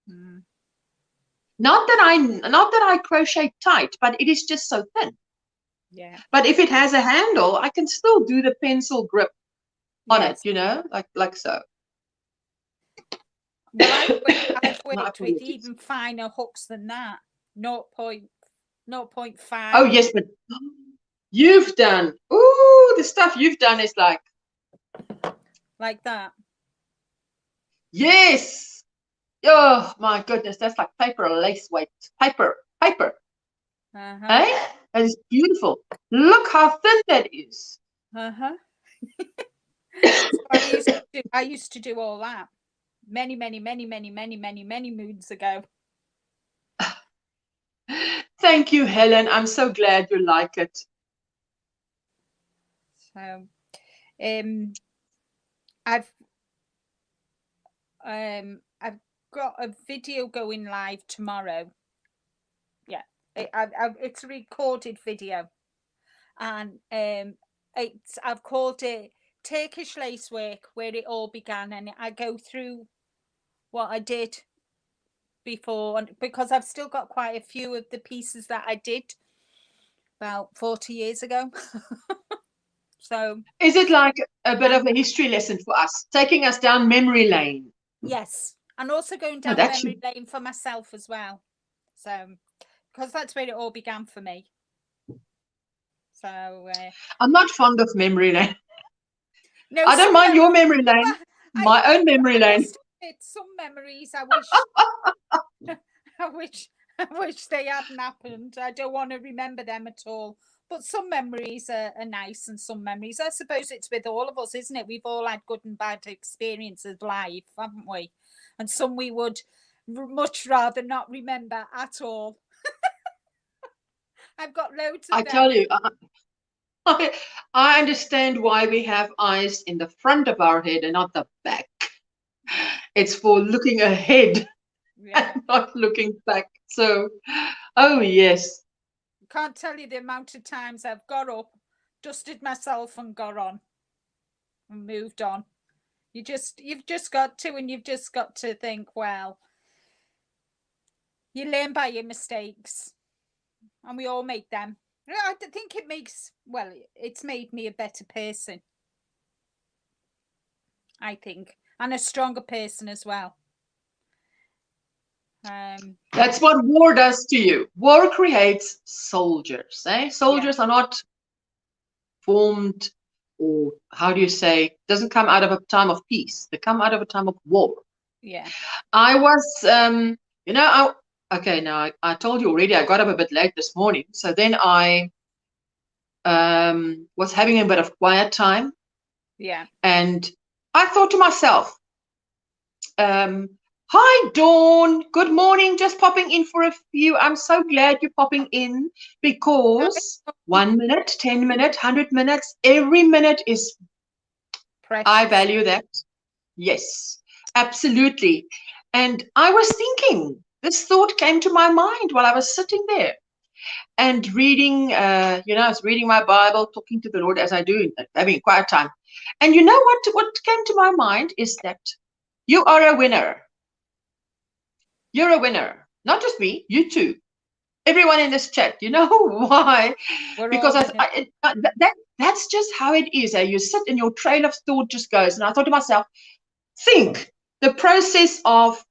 Mm. Not that I crochet tight, but it is just so thin. Yeah. But if it has a handle, I can still do the pencil grip on it, you know, like so. Well, I've worked with even finer hooks than that. 0.5. Oh, yes, but you've done, ooh, the stuff you've done is like that. Yes. Oh, my goodness, that's like paper lace weight. Paper. Uh-huh. Eh? That is beautiful. Look how thin that is. Uh-huh. I used to do all that many moons ago. Thank you, Helen. I'm so glad you like it. So, I've got a video going live tomorrow. Yeah, it's a recorded video, and I've called it Turkish Lacework, where it all began, and I go through what I did before, and because I've still got quite a few of the pieces that I did about 40 years ago. So is it like a bit of a history lesson for us, taking us down memory lane? Yes, and also going down memory lane for myself as well. So because that's where it all began for me. So I'm not fond of memory lane. No, I don't mind your memory lane. My own memory lane. Some memories I wish I wish they hadn't happened. I don't want to remember them at all. But some memories are nice, and some memories, I suppose it's with all of us, isn't it? We've all had good and bad experiences of life, haven't we? And some we would much rather not remember at all. I've got loads of them. I tell you, I understand why we have eyes in the front of our head and not the back. It's for looking ahead and not looking back. So, oh yes. Can't tell you the amount of times I've got up, dusted myself, and got on and moved on. You've just got to, and you've just got to think, well, you learn by your mistakes, and we all make them. I think it's made me a better person, I think, and a stronger person as well. That's what war does to you. War creates soldiers. Soldiers are not formed, or how do you say, doesn't come out of a time of peace. They come out of a time of war. Yeah. I was, okay, now I told you already, I got up a bit late this morning. So then I was having a bit of quiet time. Yeah. And I thought to myself, I Hi, Dawn. Good morning. Just popping in for a few. I'm so glad you're popping in because 1 minute, 10 minutes, 100 minutes, every minute is, Precious. I value that. Yes, absolutely. And I was thinking, this thought came to my mind while I was sitting there and reading, I was reading my Bible, talking to the Lord as I do, having quiet time. And you know what came to my mind is that you are a winner. You're a winner. Not just me, you too. Everyone in this chat. You know why? Because that's just how it is. You sit and your train of thought just goes. And I thought to myself, think the process of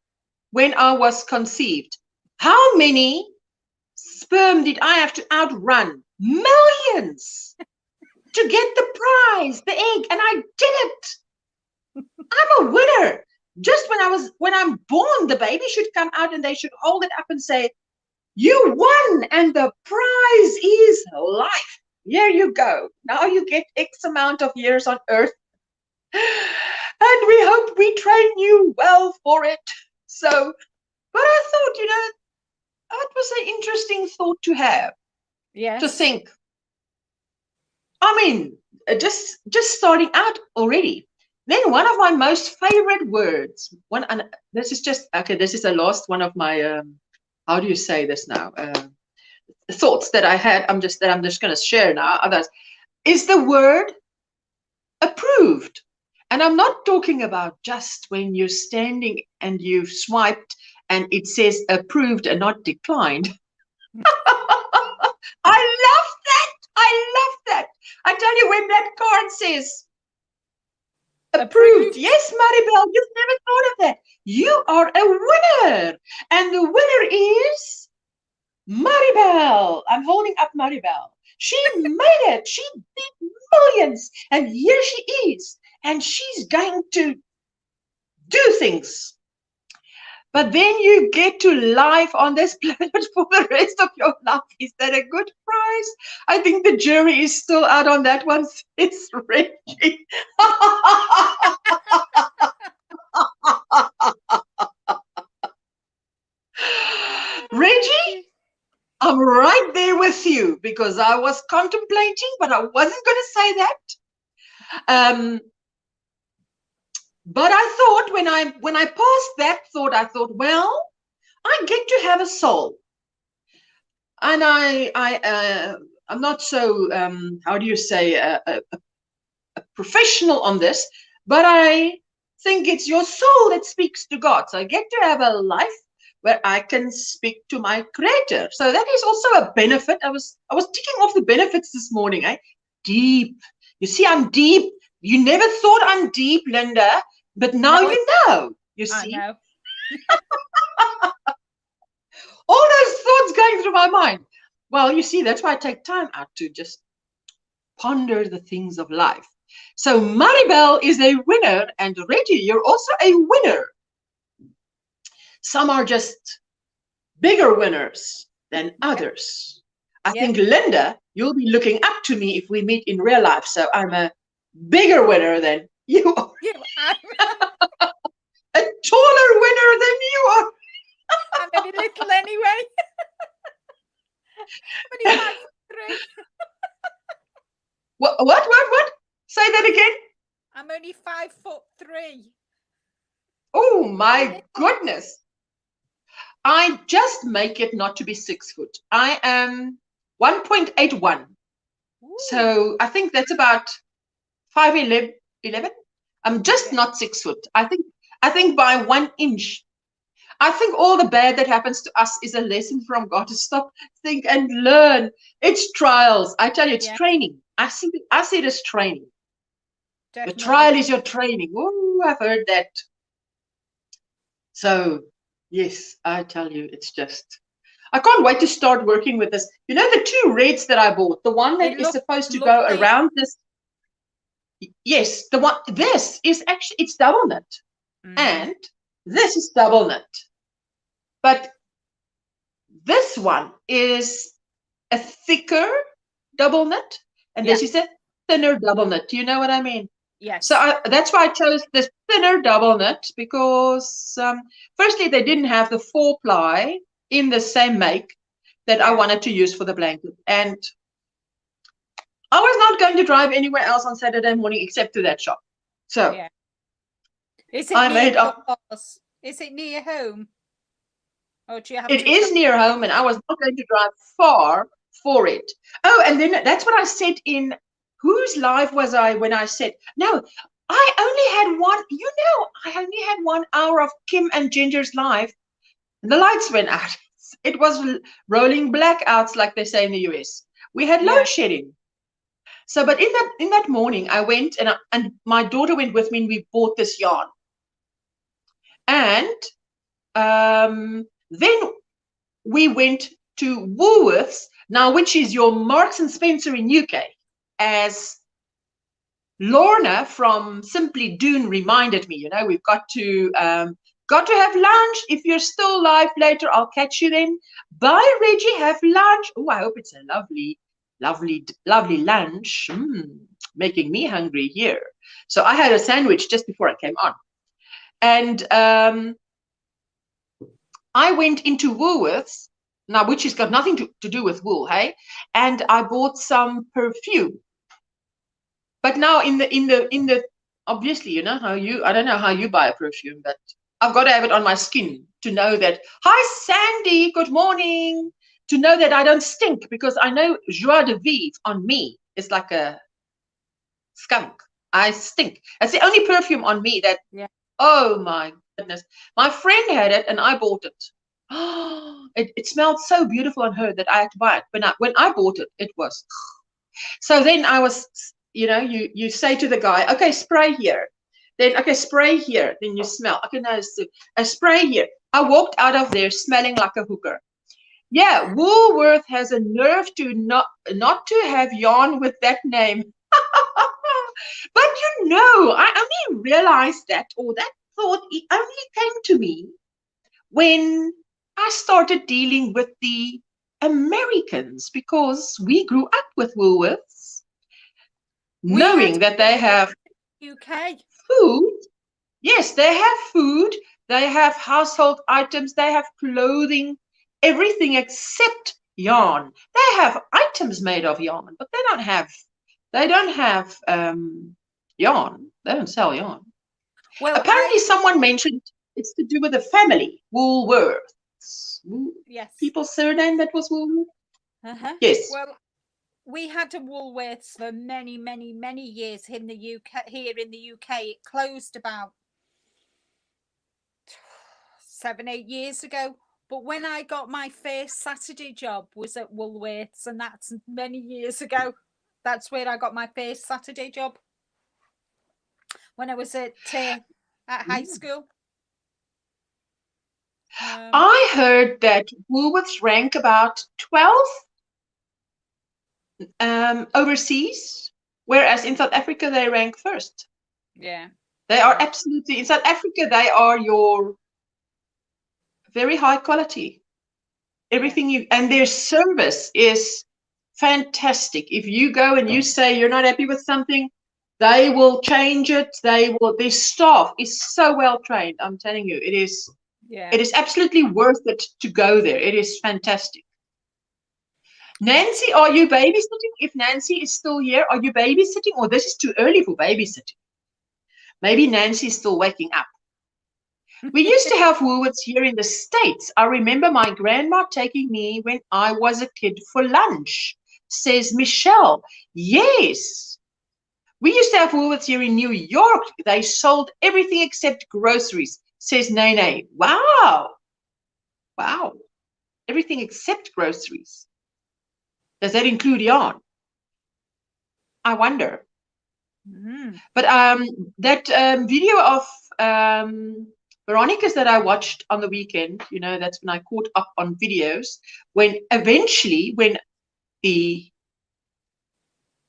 when I was conceived. How many sperm did I have to outrun? Millions to get the prize, the egg. And I did it. I'm a winner. Just when I'm born, the baby should come out and they should hold it up and say, you won, and the prize is life. Here you go. Now you get X amount of years on earth. And we hope we train you well for it. So, but I thought, that was an interesting thought to have. Yes. To think. I mean, just starting out already. Then one of my most favorite words, this is the last one of my, how do you say this now? Thoughts that I had, I'm just going to share now, others, is the word approved. And I'm not talking about just when you're standing and you've swiped and it says approved and not declined. I love that. I tell you, when that card says approved. Yes, Maribel, you've never thought of that. You are a winner. And the winner is Maribel. I'm holding up Maribel. She made it. She beat millions. And here she is. And she's going to do things. But then you get to live on this planet for the rest of your life. Is that a good prize? I think the jury is still out on that one. It's Reggie. Reggie, I'm right there with you because I was contemplating, but I wasn't going to say that. But I thought when I passed that thought, I thought, well, I get to have a soul, and I'm not so how do you say a professional on this, but I think it's your soul that speaks to God. So I get to have a life where I can speak to my Creator. So that is also a benefit. I was ticking off the benefits this morning. Deep. You see, I'm deep. You never thought I'm deep, Linda, but now you know. You see. I know. All those thoughts going through my mind. Well, you see, that's why I take time out to just ponder the things of life. So Maribel is a winner, and Reggie, you're also a winner. Some are just bigger winners than others. I think, Linda, you'll be looking up to me if we meet in real life. So I'm a bigger winner than you are. A taller winner than you are. I'm only little anyway. I'm only 5'3". What? Say that again. I'm only 5'3". Oh my goodness. I just make it not to be 6 foot. I am 1.81. So I think that's about 5'11". I'm just not 6 foot. I think by 1 inch. I think all the bad that happens to us is a lesson from God to stop, think, and learn. It's trials. I tell you, it's training. I see it as training. Definitely. The trial is your training. Oh, I've heard that. So, yes, I tell you, it's just, I can't wait to start working with this. You know, the 2 reds that I bought, the one that is supposed to go around this. Yes, the one, this is actually, it's double knit. And this is double knit. But this one is a thicker double knit. And this is a thinner double knit. Do you know what I mean? Yes. So that's why I chose this thinner double knit, because firstly, they didn't have the 4-ply in the same make that I wanted to use for the blanket. And I was not going to drive anywhere else on Saturday morning except to that shop. So yeah. Is it I near made up. yours? Is it near home? Or do you have It to is near home, and I was not going to drive far for it. Oh, and then that's what I said in whose live was I when I said, no, I only had one, I only had 1 hour of Kim and Ginger's live, and the lights went out. It was rolling blackouts, like they say in the US. We had load shedding. So, but in that morning, I went and my daughter went with me, and we bought this yarn. And then we went to Woolworths, now, which is your Marks and Spencer in UK, as Lorna from Simply Doon reminded me. We've got to have lunch. If you're still live later, I'll catch you then. Bye, Reggie. Have lunch. Oh, I hope it's a lovely, lovely, lovely lunch. Making me hungry here. So I had a sandwich just before I came on. And I went into Woolworths, now, which has got nothing to do with wool, hey? And I bought some perfume. But now in the obviously, I don't know how you buy a perfume, but I've got to have it on my skin to know that, hi, Sandy, good morning, to know that I don't stink, because I know joie de vivre on me is like a skunk. I stink. That's the only perfume on me that, oh my goodness. My friend had it and I bought it. Oh, it smelled so beautiful on her that I had to buy it. When I bought it, it was. So then I was, you say to the guy, okay, spray here. Then, okay, spray here. Then you smell. Okay, no, a spray here. I walked out of there smelling like a hooker. Yeah, Woolworth has a nerve to not to have yarn with that name. But I only realized that, or that thought, it only came to me when I started dealing with the Americans, because we grew up with Woolworths, knowing that they have UK food. Yes, they have food. They have household items. They have clothing, everything except yarn. They have items made of yarn, but they don't have yarn. They don't sell yarn. Well, apparently someone mentioned it's to do with the family, Woolworths. Yes. People's surname that was Woolworth? Yes. Well, we had a Woolworths for many, many, many years in the UK. Here in the UK, it closed about 7-8 years ago. But when I got my first Saturday job was at Woolworths, and that's many years ago. That's where I got my first Saturday job, when I was at high school. I heard that Woolworths rank about 12th overseas, whereas in South Africa they rank first. Yeah. They are absolutely, in South Africa, they are your very high quality. Everything and their service is fantastic. If you go and you say you're not happy with something, they will change it. Their staff is so well trained. I'm telling you, it is. Yeah. It is absolutely worth it to go there. It is fantastic. Nancy, are you babysitting? If Nancy is still here, are you babysitting? Or this is too early for babysitting? Maybe Nancy's still waking up. We used to have Woolworths here in the States. I remember my grandma taking me when I was a kid for lunch, says Michelle. Yes. We used to have Woolworths here in New York. They sold everything except groceries, says Nene. Wow. Wow. Everything except groceries. Does that include yarn? I wonder. But that video of Veronica's that I watched on the weekend, that's when I caught up on videos, when the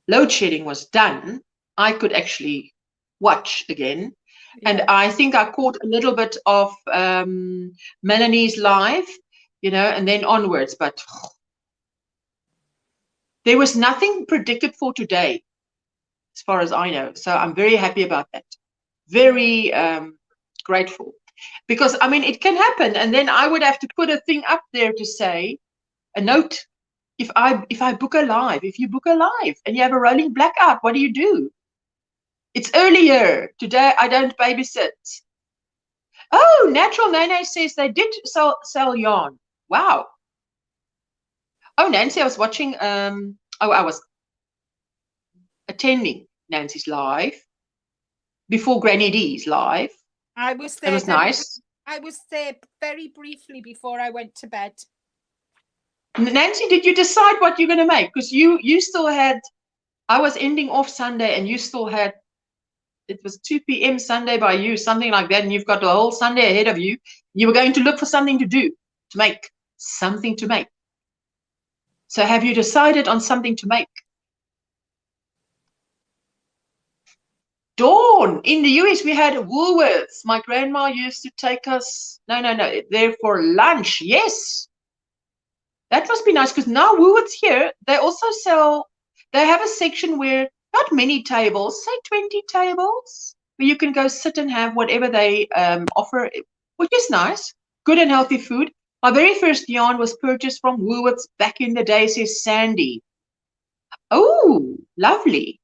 load shedding was done, I could actually watch again. Yeah. And I think I caught a little bit of Melanie's live, and then onwards, but there was nothing predicted for today. as far as I know. So I'm very happy about that. Very grateful. Because, I mean, it can happen. And then I would have to put a thing up there to say, a note, if I book a live, if you book a live and you have a rolling blackout, what do you do? It's earlier. Today I don't babysit. Oh, Natural Nene says they did sell yarn. Wow. Oh, Nancy, I was watching, I was attending Nancy's live before Granny D's live. I was there. It was nice. I was there very briefly before I went to bed. Nancy, did you decide what you're going to make? Because you still had, I was ending off Sunday and you still had, it was 2 p.m. Sunday by you, something like that, and you've got the whole Sunday ahead of you. You were going to look for something to do, to make, something to make. So have you decided on something to make? Dawn, in the US, we had Woolworths. My grandma used to take us, no, there for lunch. Yes. That must be nice because now Woolworths here, they also sell, they have a section where not many tables, say 20 tables, where you can go sit and have whatever they offer, which is nice. Good and healthy food. My very first yarn was purchased from Woolworths back in the day, says Sandy. Oh, lovely.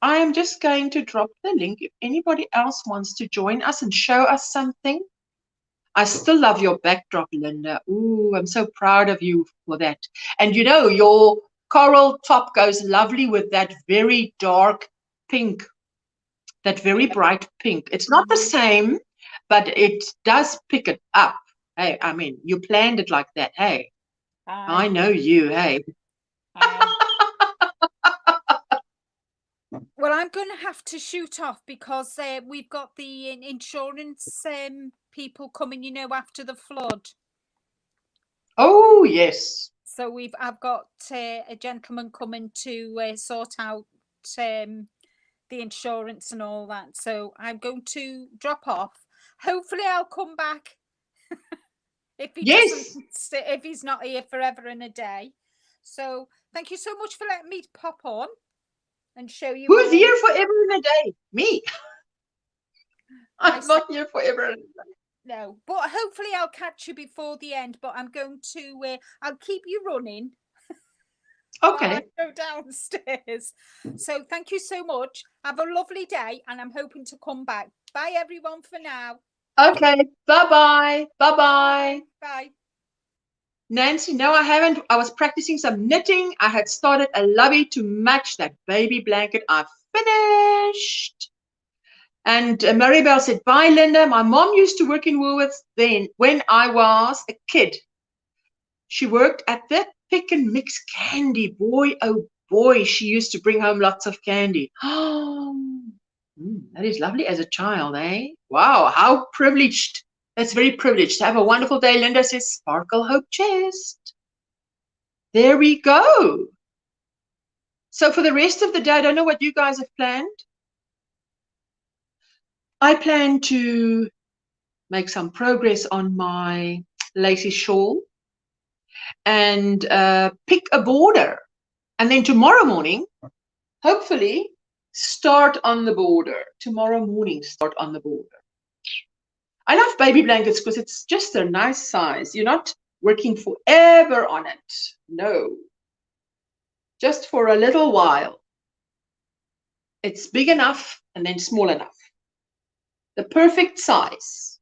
I am just going to drop the link if anybody else wants to join us and show us something. I still love your backdrop, Linda. Ooh, I'm so proud of you for that. And you know, your coral top goes lovely with that very dark pink, that very bright pink. It's not the same, but it does pick it up. Hey, I mean, you planned it like that. Hey, I know you. Hey. Well, I'm going to have to shoot off because we've got the insurance people coming, you know, after the flood. Oh, yes. So I've got a gentleman coming to sort out the insurance and all that. So I'm going to drop off. Hopefully I'll come back if he doesn't, if he's not here forever and a day. So thank you so much for letting me pop on and show you. Who's here forever and a day? Me. I'm not here forever and a day. No, but hopefully I'll catch you before the end. But I'm going to, I'll keep you running. Okay. While I go downstairs. So thank you so much. Have a lovely day, and I'm hoping to come back. Bye, everyone, for now. Okay. Bye-bye. Bye-bye. Bye. Nancy, no, I haven't. I was practicing some knitting. I had started a lovey to match that baby blanket. I finished. And Maribel said, bye, Linda. My mom used to work in Woolworths then when I was a kid. She worked at the pick and mix candy. Boy, oh boy, she used to bring home lots of candy. Oh, that is lovely as a child, eh? Wow, how privileged. That's very privileged. Have a wonderful day, Linda says, Sparkle Hope Chest. There we go. So for the rest of the day, I don't know what you guys have planned. I plan to make some progress on my lacy shawl and pick a border. And then tomorrow morning, hopefully, start on the border. Tomorrow morning, start on the border. I love baby blankets because it's just a nice size. You're not working forever on it. No. Just for a little while. It's big enough and then small enough. The perfect size.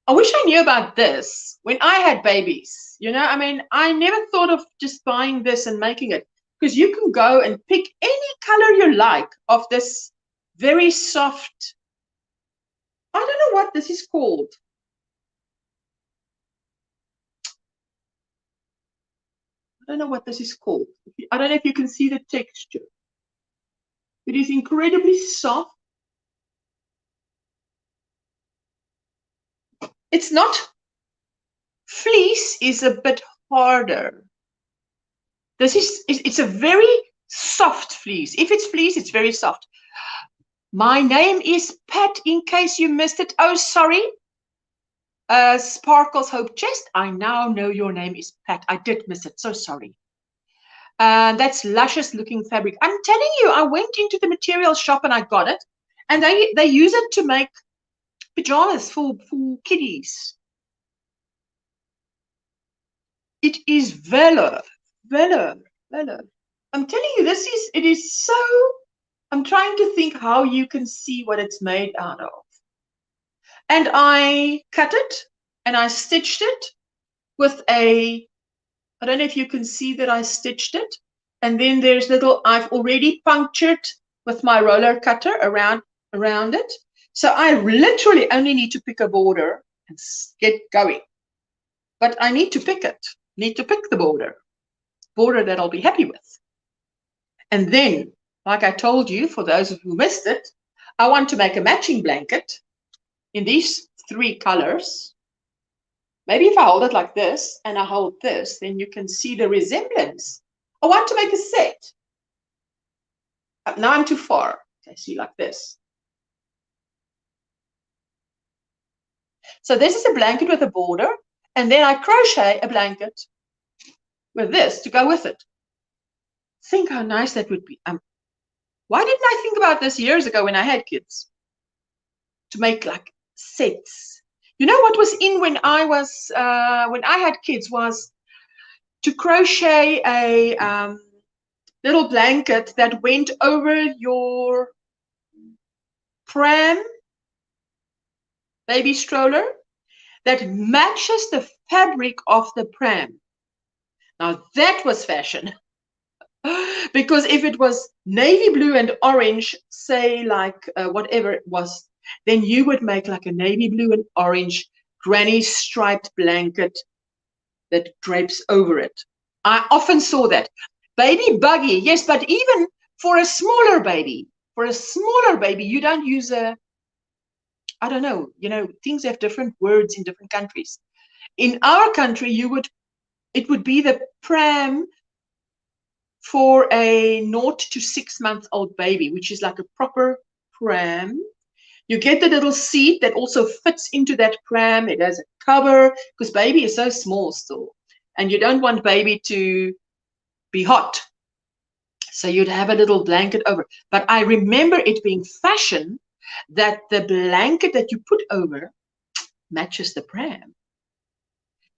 I wish I knew about this when I had babies. You know, I mean, I never thought of just buying this and making it. Because you can go and pick any color you like of this very soft, I don't know what this is called. I don't know what this is called. I don't know if you can see the texture. It is incredibly soft. It's not, fleece is a bit harder. It's a very soft fleece. If it's fleece, it's very soft. My name is Pat, in case you missed it. Oh, sorry. Sparkles Hope Chest. I now know your name is Pat. I did miss it. So sorry. That's luscious looking fabric. I'm telling you, I went into the material shop and I got it. And they use it to make pajamas for kiddies. It is velour. I'm telling you, it is so, I'm trying to think how you can see what it's made out of. And I cut it and I stitched it with I don't know if you can see that I stitched it. And then there's I've already punctured with my roller cutter around it. So I literally only need to pick a border and get going. But I need to pick it, need to pick the border that I'll be happy with. And then, like I told you, for those who missed it, I want to make a matching blanket in these 3 colors. Maybe if I hold it like this and I hold this, then you can see the resemblance. I want to make a set. Now I'm too far. Okay, see, like this. So this is a blanket with a border, and then I crochet a blanket with this to go with it. Think how nice that would be. Why didn't I think about this years ago when I had kids? To make like sets. You know what was in when I had kids was to crochet a little blanket that went over your pram, baby stroller, that matches the fabric of the pram. Now that was fashion. Because if it was navy blue and orange, say like whatever it was, then you would make like a navy blue and orange granny striped blanket that drapes over it. I often saw that. Baby buggy, yes, but even for a smaller baby, you don't use I don't know, things have different words in different countries. In our country, it would be the pram for a 0 to 6 month old baby, which is like a proper pram. You get the little seat that also fits into that pram. It has a cover because baby is so small still. And you don't want baby to be hot. So you'd have a little blanket over. But I remember it being fashion that the blanket that you put over matches the pram.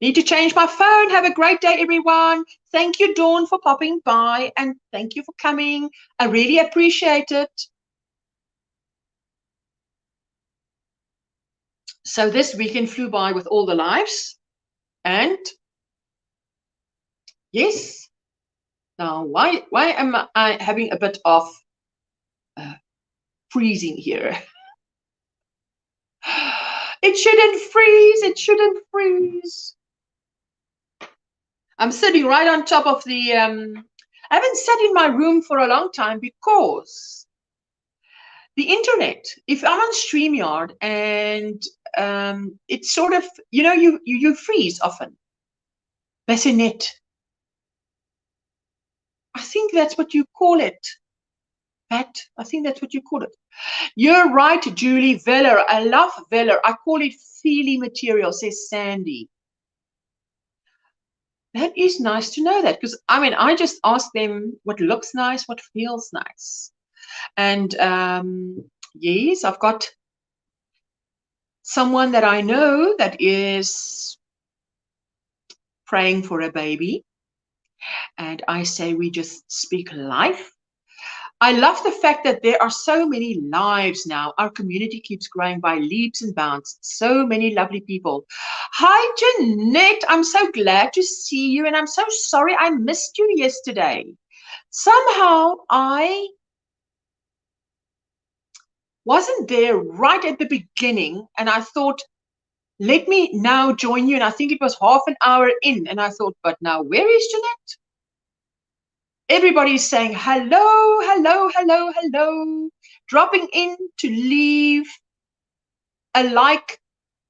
Need to change my phone. Have a great day, everyone. Thank you, Dawn, for popping by. And thank you for coming. I really appreciate it. So this weekend flew by with all the lives. And yes, now why am I having a bit of freezing here? It shouldn't freeze. It shouldn't freeze. I'm sitting right on top of the, I haven't sat in my room for a long time because the internet, if I'm on StreamYard and it's sort of, you freeze often. Bassinet. I think that's what you call it. Pat, I think that's what you call it. You're right, Julie. Velour. I love velour. I call it feely material, says Sandy. That is nice to know that, because I just ask them what looks nice, what feels nice. And yes, I've got someone that I know that is praying for a baby. And I say we just speak life. I love the fact that there are so many lives now. Our community keeps growing by leaps and bounds. So many lovely people. Hi, Jeanette. I'm so glad to see you. And I'm so sorry I missed you yesterday. Somehow I wasn't there right at the beginning. And I thought, let me now join you. And I think it was half an hour in. And I thought, but now where is Jeanette? Everybody's saying hello, hello, hello, hello. Dropping in to leave a like.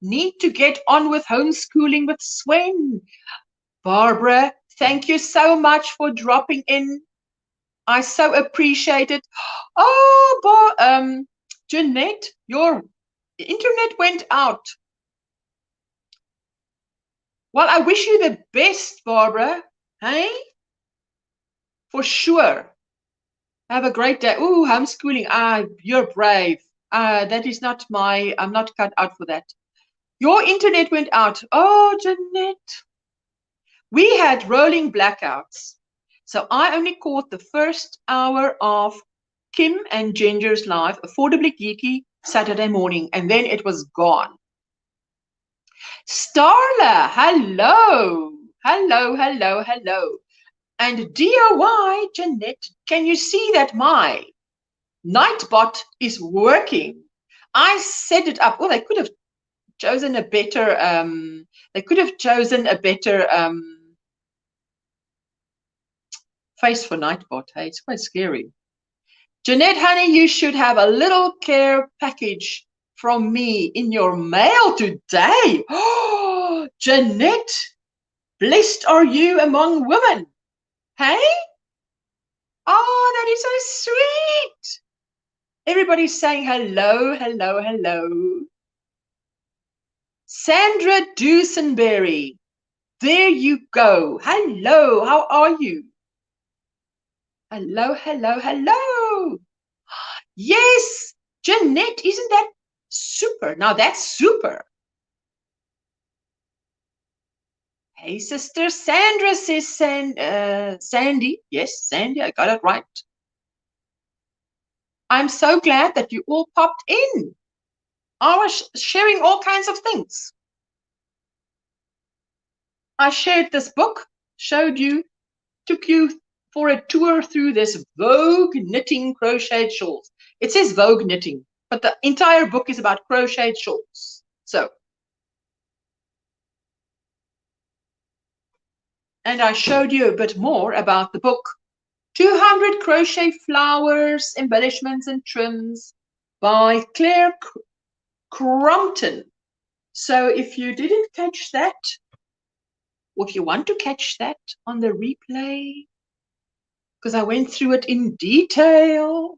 Need to get on with homeschooling with Swen. Barbara, thank you so much for dropping in. I so appreciate it. Oh, Jeanette, your internet went out. Well, I wish you the best, Barbara. Hey? for sure. Have a great day. Ooh, homeschooling. You're brave. That is not I'm not cut out for that. Your internet went out. Oh, Jeanette. We had rolling blackouts. So I only caught the first hour of Kim and Ginger's live, Affordably Geeky, Saturday morning, and then it was gone. Starla, hello. Hello, hello, hello. And DIY, Jeanette, can you see that my Nightbot is working? I set it up. Well, they could have chosen a better face for Nightbot. Hey, it's quite scary. Jeanette, honey, you should have a little care package from me in your mail today. Oh, Jeanette, blessed are you among women. Hey? Oh, that is so sweet. Everybody's saying hello, hello, hello. Sandra Dusenberry. There you go. Hello, how are you? Hello, hello, hello. Yes, Jeanette, isn't that super? Now that's super. Hey, sister Sandra says Sandy. Yes, Sandy, I got it right. I'm so glad that you all popped in. I was sharing all kinds of things. I shared this book, took you for a tour through this Vogue knitting crocheted shawls. It says Vogue knitting, but the entire book is about crocheted shawls. So, and I showed you a bit more about the book. 200 Crochet Flowers, Embellishments and Trims by Claire Crumpton. So if you didn't catch that, or if you want to catch that on the replay, because I went through it in detail.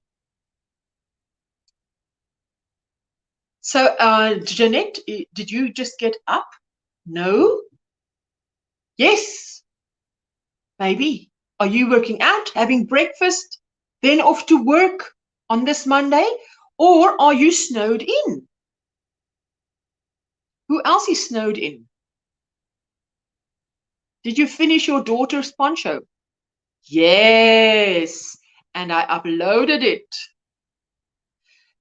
So, Jeanette, did you just get up? No? Yes? Maybe. Are you working out, having breakfast, then off to work on this Monday? Or are you snowed in? Who else is snowed in? Did you finish your daughter's poncho? Yes. And I uploaded it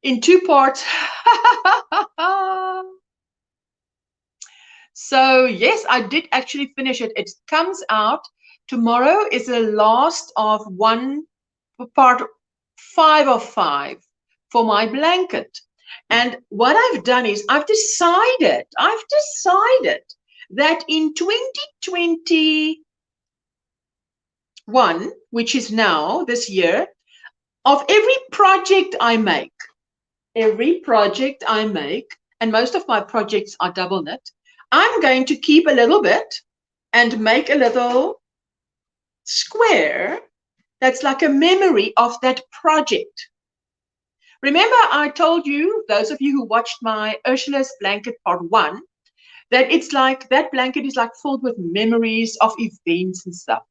in 2 parts. So yes, I did actually finish it. It comes out tomorrow. Is the last of part 5 of 5 for my blanket. And what I've done is I've decided that in 2021, which is now this year, of every project I make, and most of my projects are double knit, I'm going to keep a little bit and make a little square that's like a memory of that project. Remember, I told you, those of you who watched my Ursula's blanket part 1, that it's like that blanket is like filled with memories of events and stuff.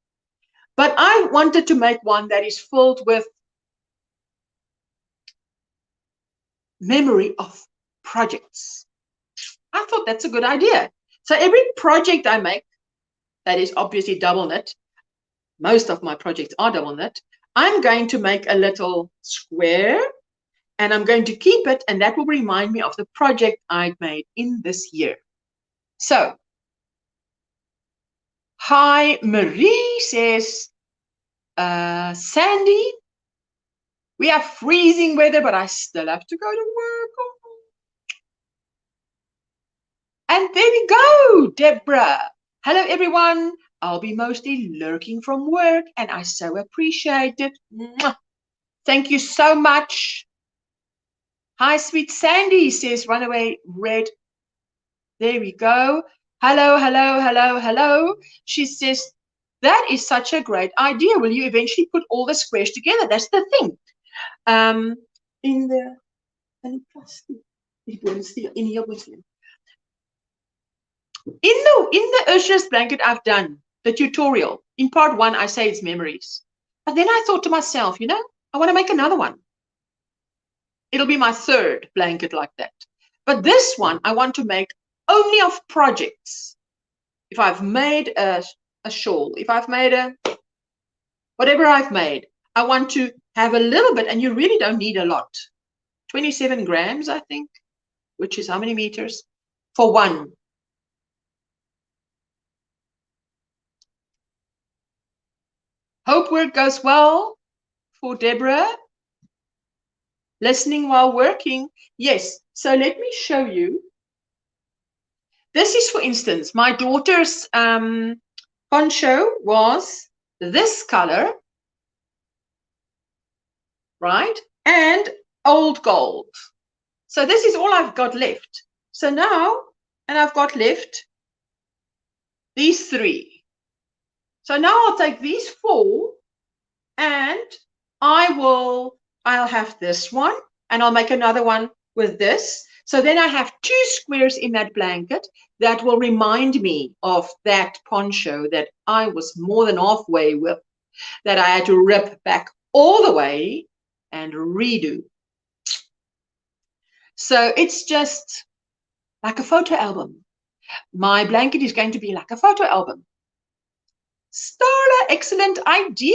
But I wanted to make one that is filled with memory of projects. I thought that's a good idea. So every project I make that is obviously double knit, most of my projects are double knit, I'm going to make a little square and I'm going to keep it, and that will remind me of the project I made in this year. So, hi, Marie says, Sandy, we have freezing weather, but I still have to go to work. And there we go, Deborah. Hello, everyone. I'll be mostly lurking from work, and I so appreciate it. Mwah. Thank you so much. Hi, sweet Sandy, says Runaway Red. There we go. Hello, hello, hello, hello. She says, that is such a great idea. Will you eventually put all the squares together? That's the thing. In the Ursula's blanket, I've done the tutorial. In part 1, I say it's memories. But then I thought to myself, you know, I want to make another one. It'll be my third blanket like that. But this one I want to make only of projects. If I've made a shawl, if I've made whatever I've made, I want to have a little bit, and you really don't need a lot. 27 grams, I think, which is how many meters? For one. Hope work goes well for Deborah. Listening while working. Yes. So let me show you. This is, for instance, my daughter's poncho was this color, right? And old gold. So this is all I've got left. So now, and I've got left these three. So now I'll take these four and I'll have this one and I'll make another one with this. So then I have two squares in that blanket that will remind me of that poncho that I was more than halfway with, that I had to rip back all the way and redo. So it's just like a photo album. My blanket is going to be like a photo album. Starla, excellent idea.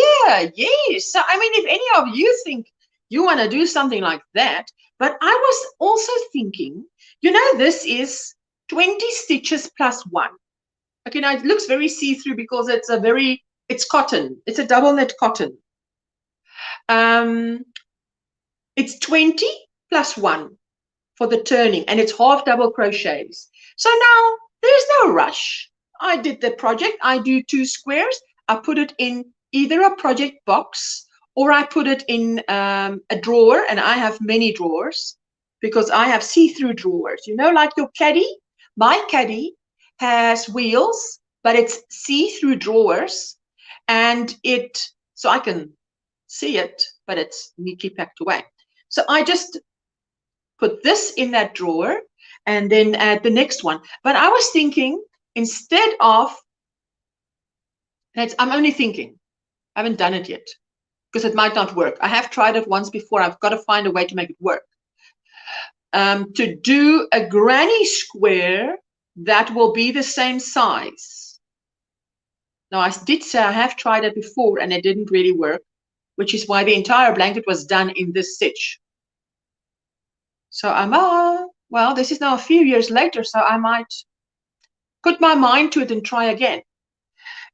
Yes. So, I mean, if any of you think you want to do something like that, but I was also thinking, you know, this is 20 stitches plus one. Okay, now it looks very see-through because it's cotton. It's a double knit cotton. It's 20 plus one for the turning, and it's half double crochets. So now there's no rush. I did the project. I do two squares. I put it in either a project box or I put it in a drawer, and I have many drawers because I have see-through drawers. You know, like your caddy. My caddy has wheels, but it's see-through drawers, and so I can see it, but it's neatly packed away. So I just put this in that drawer and then add the next one. But I was thinking, instead of, I'm only thinking, I haven't done it yet because it might not work. I have tried it once before. I've got to find a way to make it work. To do a granny square that will be the same size. Now, I did say I have tried it before and it didn't really work, which is why the entire blanket was done in this stitch. So well, this is now a few years later, so I might put my mind to it and try again.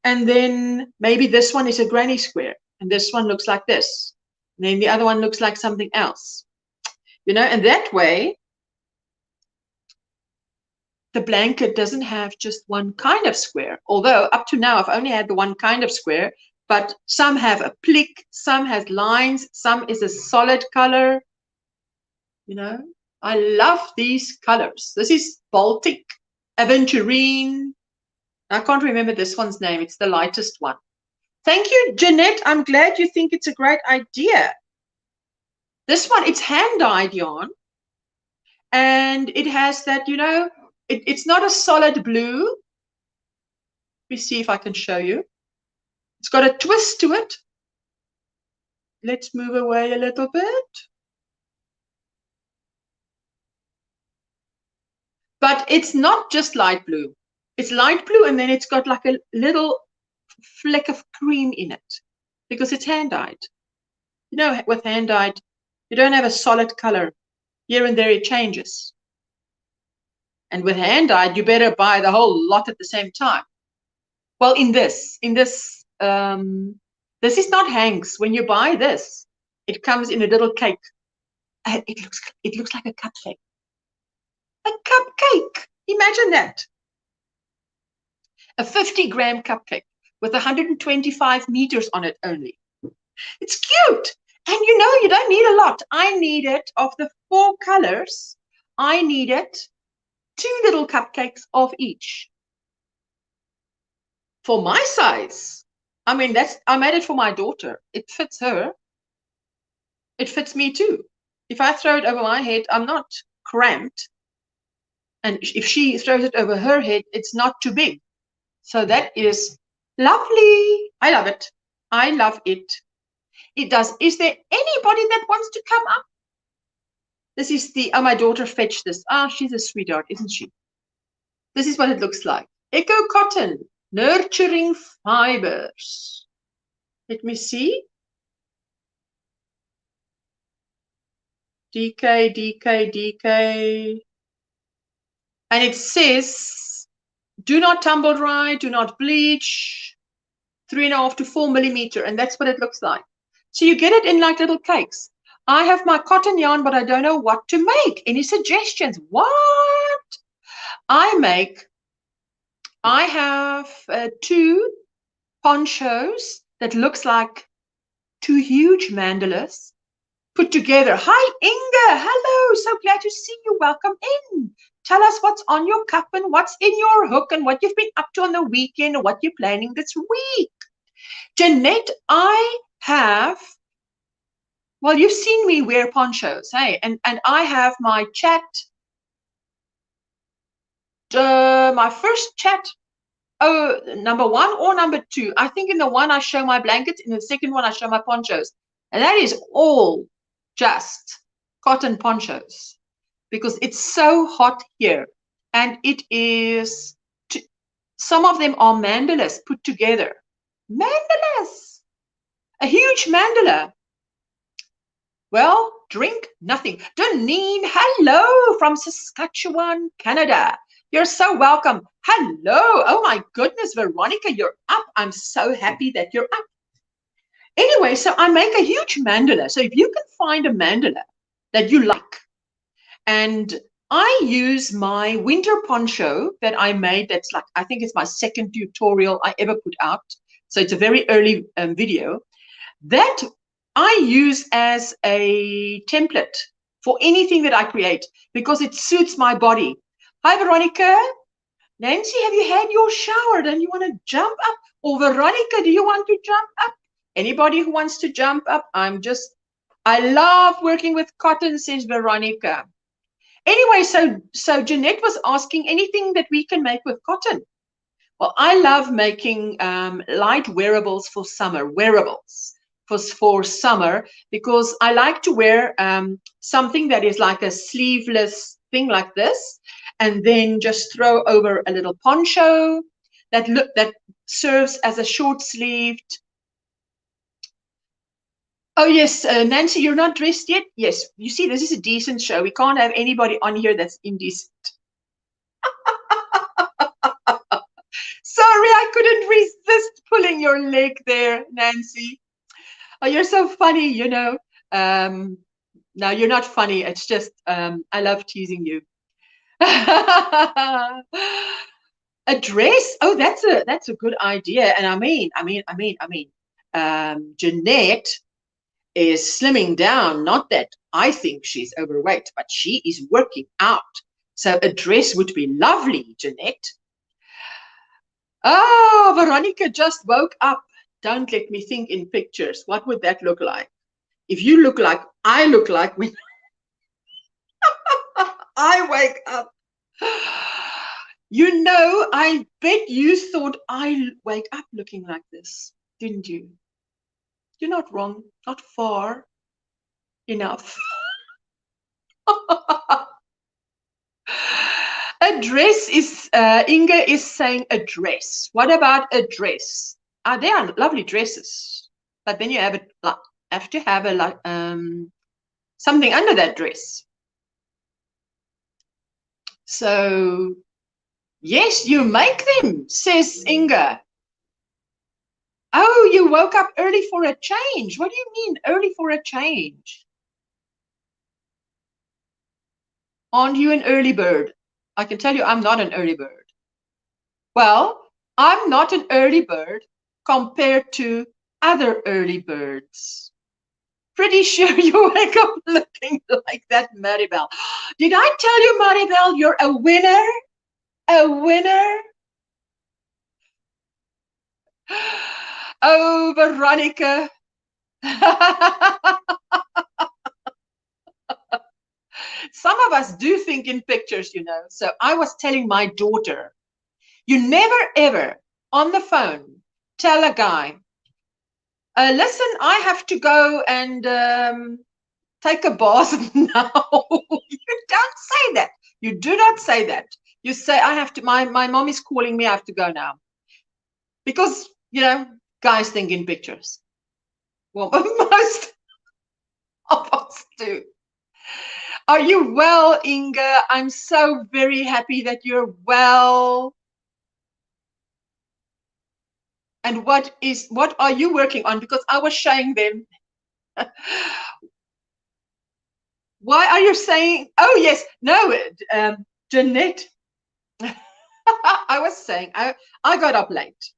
And then maybe this one is a granny square, and this one looks like this. And then the other one looks like something else. You know, and that way, the blanket doesn't have just one kind of square. Although up to now, I've only had the one kind of square, but some have a plick, some has lines, some is a solid color. You know, I love these colors. This is Baltic, Aventurine. I can't remember this one's name. It's the lightest one. Thank you, Jeanette. I'm glad you think it's a great idea. This one, it's hand-dyed yarn. And it has that, you know, it's not a solid blue. Let me see if I can show you. It's got a twist to it. Let's move away a little bit. But it's not just light blue. It's light blue, and then it's got like a little fleck of cream in it because it's hand-dyed. You know, with hand-dyed, you don't have a solid color. Here and there it changes. And with hand-dyed, you better buy the whole lot at the same time. Well, this is not Hanks. When you buy this, it comes in a little cake. It looks like a cupcake. A cupcake. Imagine that. A 50-gram cupcake with 125 meters on it only. It's cute. And you know, you don't need a lot. I needed, of the 4 colors, I needed 2 little cupcakes of each. For my size. I mean, I made it for my daughter. It fits her. It fits me too. If I throw it over my head, I'm not cramped. And if she throws it over her head, it's not too big. So that is lovely. I love it. I love it. It does. Is there anybody that wants to come up? This is the, oh, my daughter fetched this. Ah, she's a sweetheart, isn't she? This is what it looks like. Echo Cotton, Nurturing Fibers. Let me see. DK, DK, DK. And it says, do not tumble dry, do not bleach, 3.5 to 4 millimeter. And that's what it looks like. So you get it in like little cakes. I have my cotton yarn, but I don't know what to make. Any suggestions? What? I have 2 ponchos that looks like 2 huge mandalas put together. Hi, Inga. Hello. So glad to see you. Welcome in. Tell us what's on your cup and what's in your hook and what you've been up to on the weekend or what you're planning this week. Jeanette, I have, well, you've seen me wear ponchos, hey? And I have my chat, my first chat, number 1 or number 2. I think in the one I show my blankets, in the second one I show my ponchos. And that is all just cotton ponchos because it's so hot here. And it is, some of them are mandalas put together. Mandalas! A huge mandala. Well, drink nothing. Deneen, hello from Saskatchewan, Canada. You're so welcome. Hello. Oh my goodness, Veronica, you're up. I'm so happy that you're up. Anyway, so I make a huge mandala. So if you can find a mandala that you like, and I use my winter poncho that I made, that's like, I think it's my second tutorial I ever put out. So it's a very early video. That I use as a template for anything that I create because it suits my body. Hi, Veronica. Nancy, have you had your shower? Don't you want to jump up? Or Veronica, do you want to jump up? Anybody who wants to jump up, I love working with cotton, says Veronica. Anyway, so Jeanette was asking anything that we can make with cotton. Well, I love making light wearables for summer, for summer, because I like to wear something that is like a sleeveless thing like this, and then just throw over a little poncho that serves as a short-sleeved. Oh, yes, Nancy, you're not dressed yet? Yes, you see, this is a decent show. We can't have anybody on here that's indecent. Sorry, I couldn't resist pulling your leg there, Nancy. Oh, you're so funny, you know. No, you're not funny. It's just I love teasing you. A dress? Oh, that's a good idea. And I mean, Jeanette is slimming down. Not that I think she's overweight, but she is working out. So a dress would be lovely, Jeanette. Oh, Veronica just woke up. Don't let me think in pictures. What would that look like? If you look like I look like when I wake up. You know, I bet you thought I wake up looking like this, didn't you? You're not wrong. Not far enough. A dress is, Inga is saying a dress. What about a dress? They are lovely dresses, but then you have to have something under that dress. So, yes, you make them, says Inga. Oh, you woke up early for a change. What do you mean early for a change? Aren't you an early bird? I can tell you I'm not an early bird. Well, I'm not an early bird compared to other early birds. Pretty sure you wake up looking like that, Maribel. Did I tell you, Maribel, you're a winner? A winner? Oh, Veronica. Some of us do think in pictures, you know. So I was telling my daughter, you never ever on the phone tell a guy, Listen, I have to go and take a bath now. You don't say that. You do not say that. You say, I have to, my mom is calling me, I have to go now. Because, you know, guys think in pictures. Well, most of us do. Are you well, Inga? I'm so very happy that you're well. And what are you working on? Because I was showing them. Why are you saying, oh yes, no, Jeanette. I was saying, I got up late.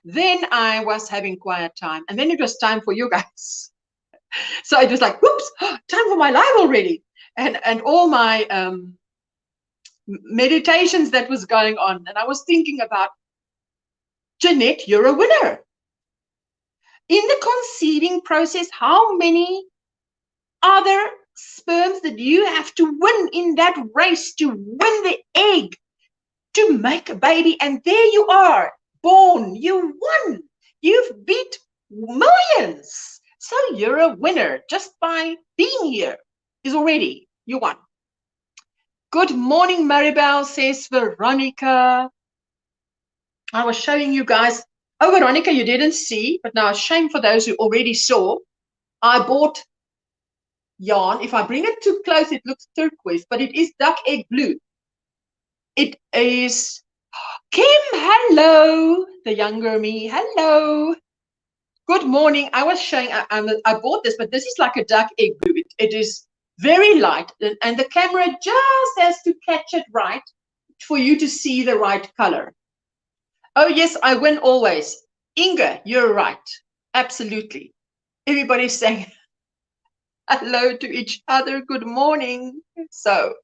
Then I was having quiet time. And then it was time for you guys. So it was like, whoops, time for my live already. And all my meditations that was going on. And I was thinking about, Jeanette, you're a winner. In the conceiving process, how many other sperms that you have to win in that race to win the egg to make a baby? And there you are, born. You won. You've beat millions. So you're a winner just by being here is already, you won. Good morning, Maribel, says Veronica. I was showing you guys. Oh, Veronica, you didn't see, but now shame for those who already saw. I bought yarn. If I bring it too close, it looks turquoise, but it is duck egg blue. It is Kim. Hello, the younger me. Hello. Good morning. I was showing. I bought this, but this is like a duck egg blue. It is very light, and the camera just has to catch it right for you to see the right color. Oh yes, I win always. Inga, you're right. Absolutely. Everybody's saying hello to each other. Good morning. So,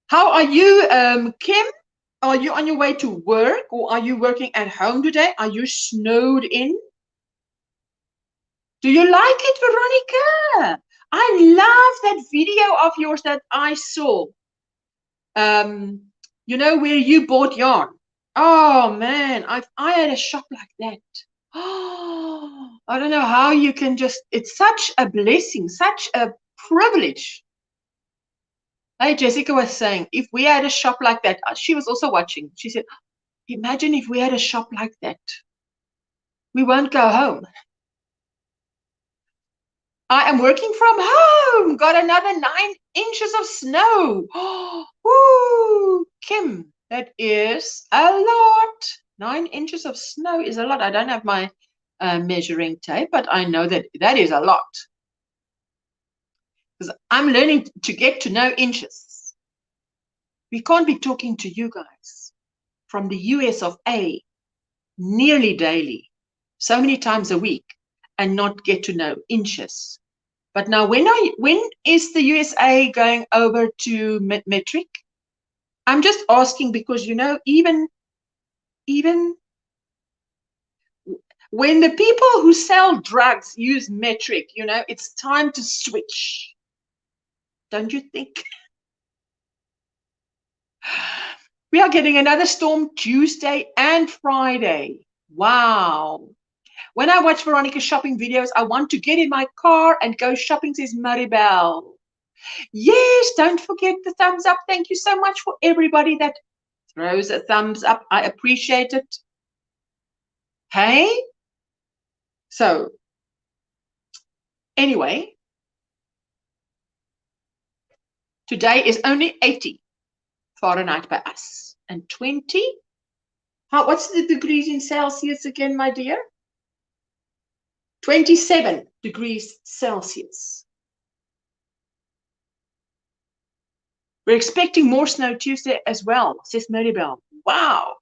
how are you, Kim? Are you on your way to work, or are you working at home today? Are you snowed in? Do you like it, Veronica? I love that video of yours that I saw. You know, where you bought yarn. Oh man, I had a shop like that. Oh, I don't know how you can just, it's such a blessing, such a privilege. Hey, Jessica was saying, if we had a shop like that, she was also watching. She said, imagine if we had a shop like that. We won't go home. I am working from home. Got another 9 inches of snow. Oh, woo, Kim, that is a lot. 9 inches of snow is a lot. I don't have my measuring tape, but I know that that is a lot. Because I'm learning to get to know inches. We can't be talking to you guys from the US of A nearly daily, so many times a week, and not get to know inches. But now, when is the USA going over to metric? I'm just asking because, you know, even when the people who sell drugs use metric, you know, it's time to switch. Don't you think? We are getting another storm Tuesday and Friday. Wow. When I watch Veronica's shopping videos, I want to get in my car and go shopping, says Maribel. Yes, don't forget the thumbs up. Thank you so much for everybody that throws a thumbs up. I appreciate it. Hey? So, anyway, today is only 80 Fahrenheit by us. And 20? What's the degrees in Celsius again, my dear? 27 degrees Celsius. We're expecting more snow Tuesday as well, says Maribel. Wow.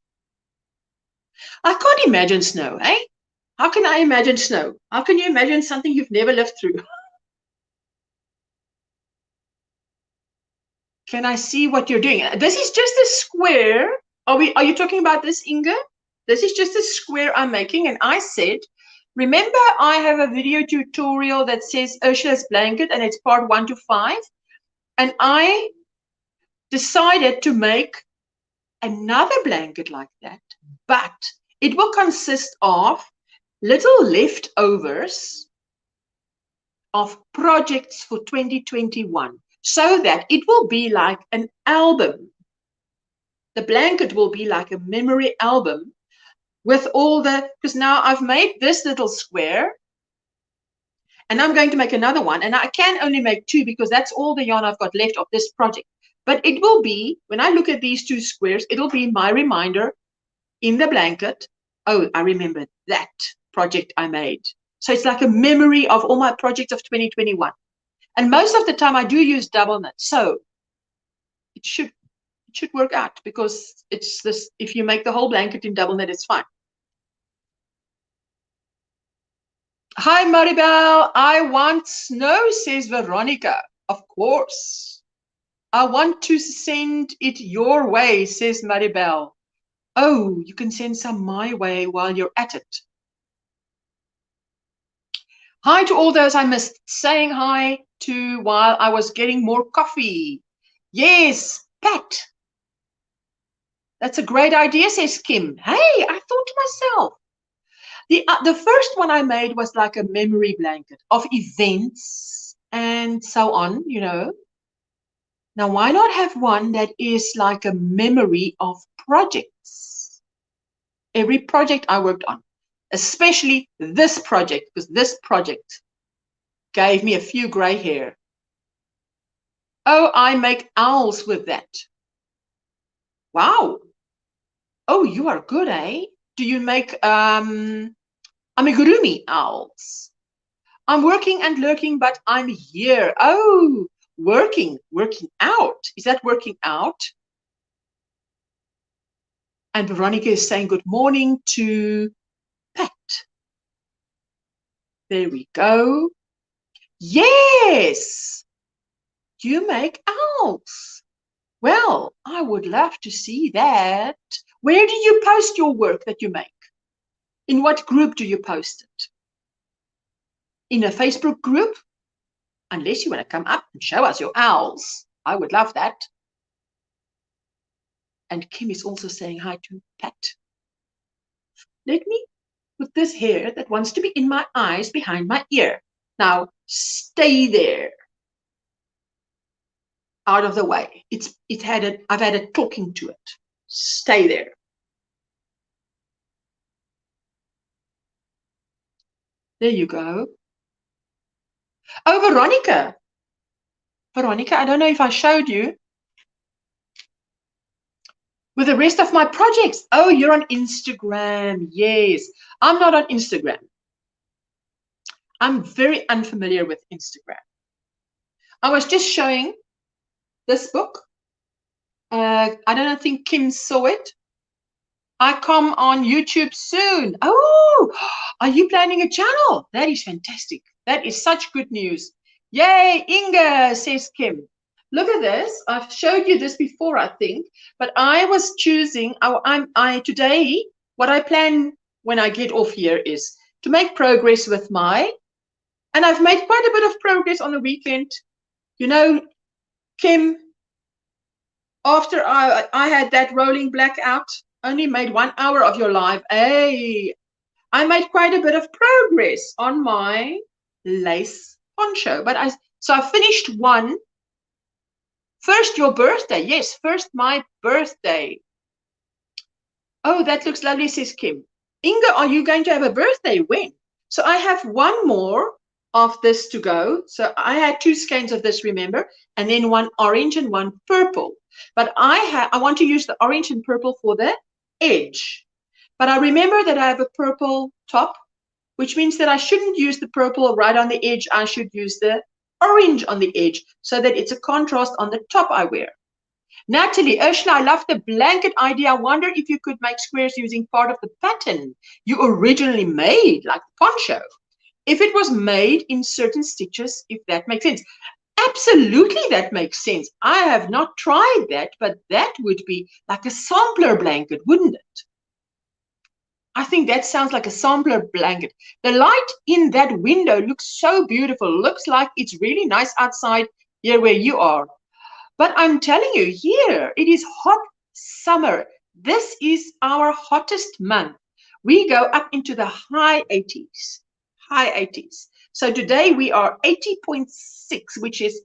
I can't imagine snow, eh? How can I imagine snow? How can you imagine something you've never lived through? Can I see what you're doing? This is just a square. Are you talking about this, Inga? This is just a square I'm making. And I said, remember, I have a video tutorial that says Ursula's blanket, and it's part 1 to 5. And I decided to make another blanket like that, but it will consist of little leftovers of projects for 2021 so that it will be like an album. The blanket will be like a memory album with all the, because now I've made this little square and I'm going to make another one, and I can only make 2 because that's all the yarn I've got left of this project. But it will be, when I look at these 2 squares, it'll be my reminder in the blanket. Oh, I remember that project I made. So it's like a memory of all my projects of 2021. And most of the time I do use double knit. So it should work out, because it's this, if you make the whole blanket in double knit, it's fine. Hi, Maribel. I want snow, says Veronica. Of course. I want to send it your way, says Maribel. Oh, you can send some my way while you're at it. Hi to all those I missed saying hi to while I was getting more coffee. Yes, Pat. That's a great idea, says Kim. Hey, I thought to myself, the first one I made was like a memory blanket of events and so on, you know. Now, why not have one that is like a memory of projects? Every project I worked on, especially this project, because this project gave me a few gray hair. Oh, I make owls with that. Wow. Oh, you are good, eh? Do you make amigurumi owls? I'm working and lurking, but I'm here. Oh, working out. Is that working out? And Veronica is saying good morning to Pat. There we go. Yes, you make owls. Well, I would love to see that. Where do you post your work that you make? In what group do you post it? In a Facebook group? Unless you want to come up and show us your owls. I would love that. And Kim is also saying hi to Pat. Let me put this hair that wants to be in my eyes behind my ear. Now, stay there. Out of the way. I've had a talking to it. Stay there. There you go. Oh, Veronica. Veronica, I don't know if I showed you. With the rest of my projects. Oh, you're on Instagram. Yes. I'm not on Instagram. I'm very unfamiliar with Instagram. I was just showing this book. I don't think Kim saw it. I come on YouTube soon. Oh, are you planning a channel? That is fantastic. That is such good news. Yay, Inga, says Kim. Look at this. I've showed you this before, I think, but I was choosing, today, what I plan when I get off here is to make progress with and I've made quite a bit of progress on the weekend. You know, Kim, after I had that rolling blackout, only made 1 hour of your live. Hey, I made quite a bit of progress on my lace poncho. So I finished one. First, your birthday. Yes, first my birthday. Oh, that looks lovely, says Kim. Inga, are you going to have a birthday? When? So I have one more of this to go. So I had 2 skeins of this, remember, and then one orange and one purple. But I want to use the orange and purple for the edge. But I remember that I have a purple top, which means that I shouldn't use the purple right on the edge. I should use the orange on the edge so that it's a contrast on the top I wear. Natalie, Ursula, I love the blanket idea. I wonder if you could make squares using part of the pattern you originally made, like the poncho. If it was made in certain stitches, if that makes sense. Absolutely, that makes sense. I have not tried that, but that would be like a sampler blanket, wouldn't it? I think that sounds like a sampler blanket. The light in that window looks so beautiful. Looks like it's really nice outside here where you are. But I'm telling you, here, it is hot summer. This is our hottest month. we go up into the high 80s. High 80s. So today we are 80.6, which is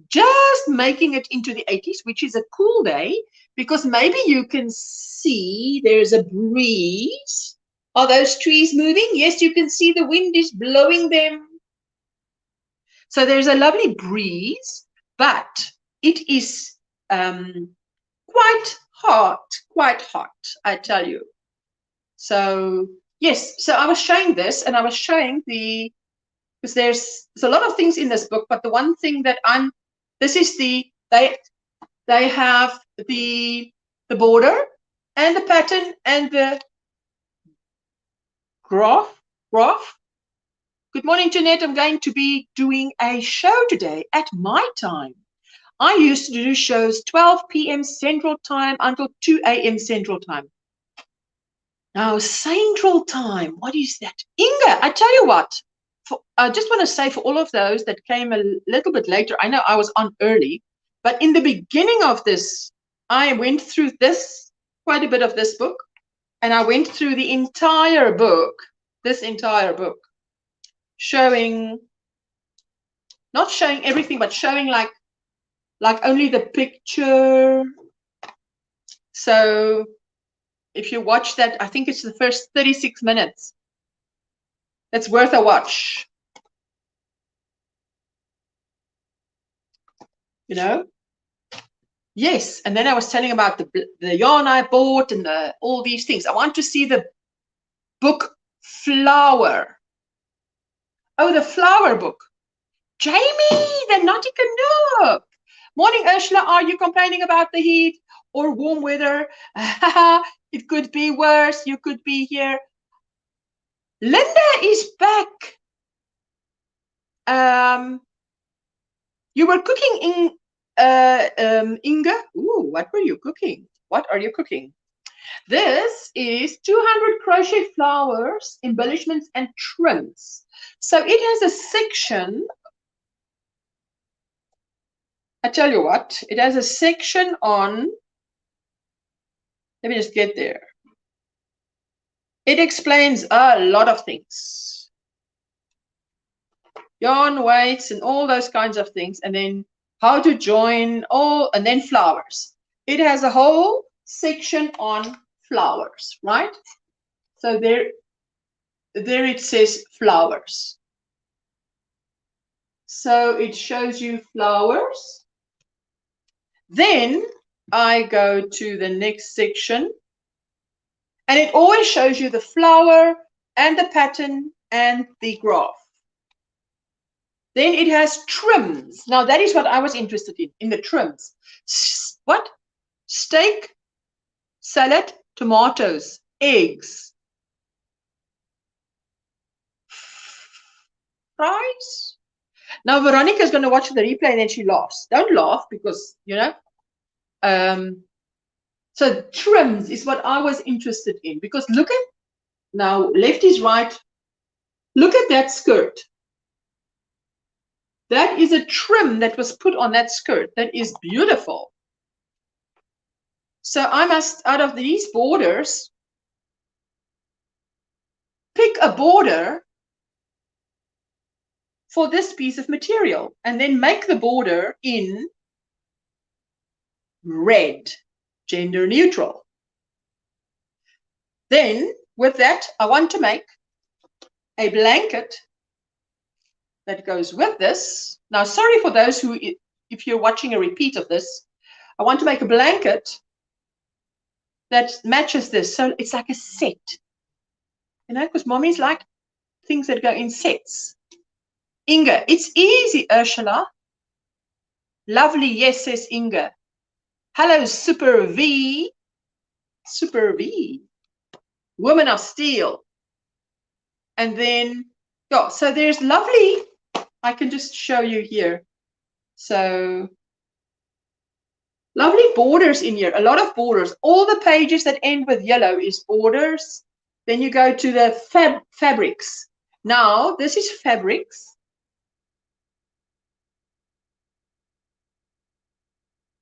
just making it into the 80s, which is a cool day because maybe you can see there's a breeze. Are those trees moving? Yes, you can see the wind is blowing them. So there's a lovely breeze, but it is quite hot, I tell you. So yes, so I was showing this, and I was showing because there's a lot of things in this book, but the one thing that this is they have the border and the pattern and the graph. Good morning, Jeanette. I'm going to be doing a show today at my time. I used to do shows 12 p.m. Central Time until 2 a.m. Central Time. Now, Central Time, what is that? Inga, I tell you what, I just want to say for all of those that came a little bit later, I know I was on early, but in the beginning of this, I went through quite a bit of this book, and I went through the entire book, this entire book, not showing everything, but showing like only the picture. So if you watch that, I think it's the first 36 minutes. It's worth a watch. You know? Yes, and then I was telling about the yarn I bought and all these things. I want to see the book Flower. Oh, the flower book. Jamie, the Nautica Nook. Morning, Ursula. Are you complaining about the heat or warm weather? It could be worse. You could be here. Linda is back. You were cooking in Inga. Ooh, what were you cooking? What are you cooking? This is 200 crochet flowers, embellishments, and trims. So it has a section. I tell you what, it has a section on. Let me just get there. It explains a lot of things. Yarn weights and all those kinds of things, and then how to join and then flowers. It has a whole section on flowers, right? So there it says flowers. So it shows you flowers. Then I go to the next section, and it always shows you the flower and the pattern and the graph. Then it has trims. Now that is what I was interested in the trims. What? Steak, salad, tomatoes, eggs, fries. Now Veronica is going to watch the replay and then she laughs. Don't laugh because, you know. So trims is what I was interested in because look at, now left is right. Look at that skirt. That is a trim that was put on that skirt. That is beautiful. So I must, out of these borders, pick a border for this piece of material and then make the border in red, gender neutral. Then with that, I want to make a blanket that goes with this. Now, sorry for those who, if you're watching a repeat of this, I want to make a blanket that matches this. So it's like a set, you know, because mommies like things that go in sets. Inga, it's easy, Ursula. Lovely, yes, says Inga. Hello, Super V. Super V. Woman of Steel. And then, yeah, so there's lovely, I can just show you here. So, lovely borders in here, a lot of borders. All the pages that end with yellow is borders. Then you go to the fabrics. Now, this is fabrics.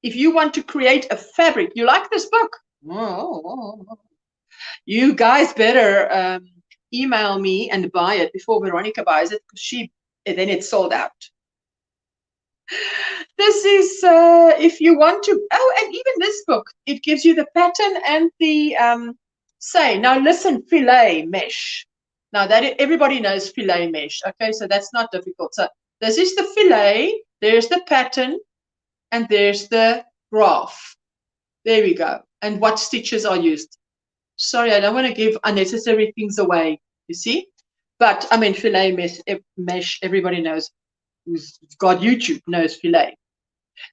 If you want to create a fabric, you like this book? You guys better email me and buy it before Veronica buys it, because then it's sold out. This is if you want to. Oh, and even this book, it gives you the pattern and the say. Now listen, filet mesh. Now that everybody knows filet mesh. Okay, so that's not difficult. So this is the filet. There's the pattern, and there's the graph. There we go. And what stitches are used. Sorry, I don't want to give unnecessary things away. You see, but I mean filet mesh. Everybody knows. Who's got YouTube knows filet.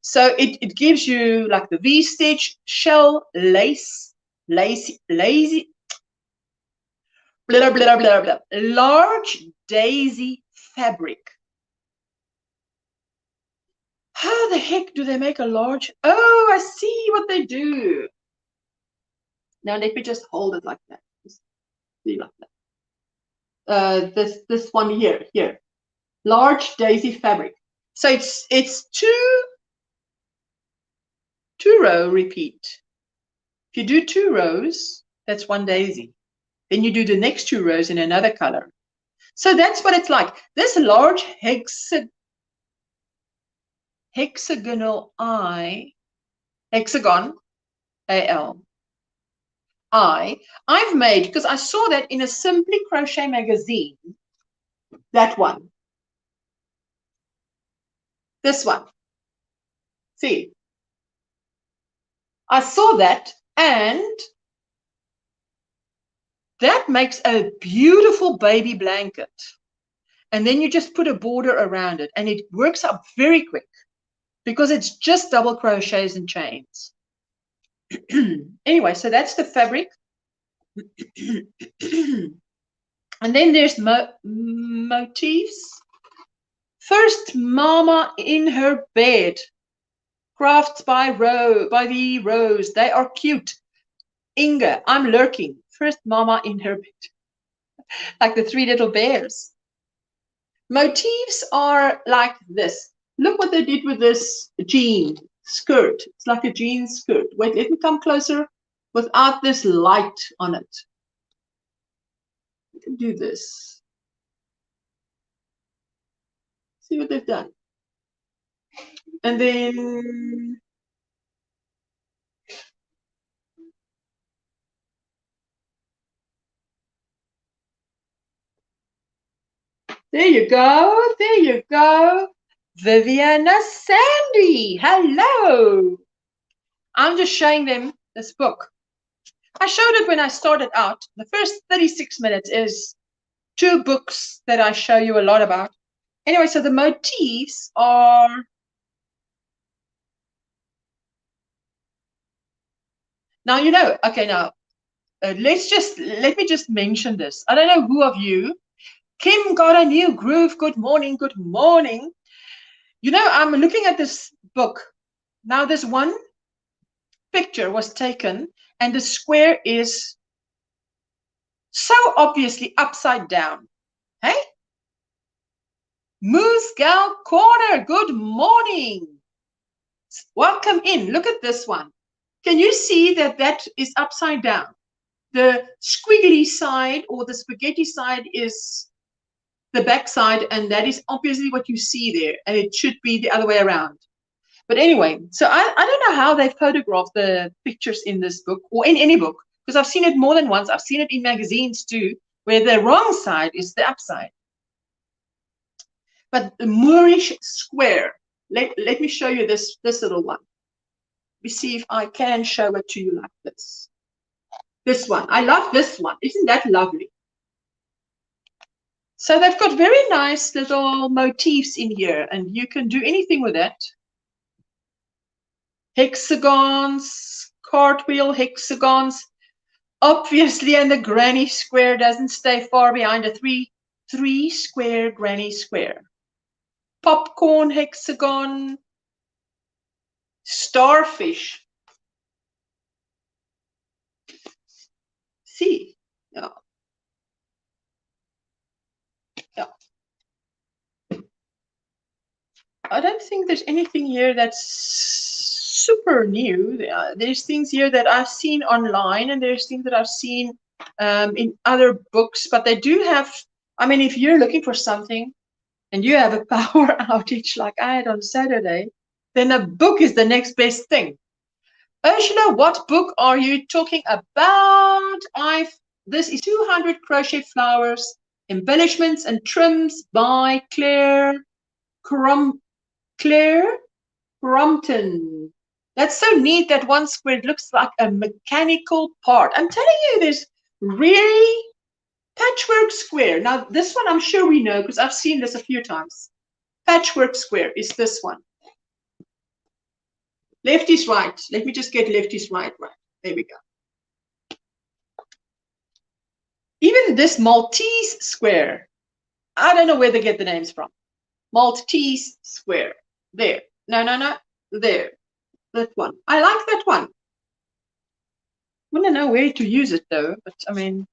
So it gives you like the V-stitch, shell, lace, lazy, blah, blah, blah, blah, large daisy fabric. How the heck do they make a large? Oh, I see what they do. Now let me just hold it like that. Just see like that. This one here. Large daisy fabric. So it's two row repeat. If you do 2 rows, that's 1 daisy. Then you do the next 2 rows in another color. So that's what it's like. This large hexagonal hexagon, A-L, I've made, because I saw that in a Simply Crochet magazine, that one. This one. See? I saw that, and that makes a beautiful baby blanket. And then you just put a border around it, and it works up very quick because it's just double crochets and chains. Anyway, so that's the fabric. And then there's motifs. First, Mama in her bed. Crafts by the Rose. They are cute. Inga, I'm lurking. First, Mama in her bed. Like the 3 little bears. Motifs are like this. Look what they did with this jean skirt. It's like a jean skirt. Wait, let me come closer without this light on it. You can do this. See what they've done. And then there you go. There you go. Viviana Sandy. Hello. I'm just showing them this book. I showed it when I started out. The first 36 minutes is 2 books that I show you a lot about. Anyway, so the motifs are now, you know, okay, now let me just mention this. I don't know who of you. Kim got a new groove. Good morning. Good morning. You know, I'm looking at this book. Now, this one picture was taken, and the square is so obviously upside down. Hey? Moose Gal Corner, good morning. Welcome in. Look at this one. Can you see that that is upside down? The squiggly side or the spaghetti side is the back side, and that is obviously what you see there, and it should be the other way around. But anyway, so I don't know how they photographed the pictures in this book or in any book, because I've seen it more than once. I've seen it in magazines too, where the wrong side is the upside. But the Moorish square, let me show you this little one. Let me see if I can show it to you like this. This one, I love this one. Isn't that lovely? So they've got very nice little motifs in here, and you can do anything with that. Hexagons, cartwheel hexagons. Obviously, and the granny square doesn't stay far behind a three square granny square. Popcorn hexagon. Starfish. See? Yeah. Yeah. I don't think there's anything here that's super new. There's things here that I've seen online, and there's things that I've seen in other books, but they do have, I mean, if you're looking for something and you have a power outage like I had on Saturday, then a book is the next best thing. Ursula, what book are you talking about? This is 200 Crochet Flowers, Embellishments and Trims by Claire Crompton. That's so neat, that one square. It looks like a mechanical part. I'm telling you, there's really patchwork square. Now, this one I'm sure we know because I've seen this a few times. Patchwork square is this one. Left is right. Let me just get left is right. There we go. Even this Maltese square, I don't know where they get the names from. Maltese square. There. No. There. That one. I like that one. Wouldn't know where to use it though, but I mean.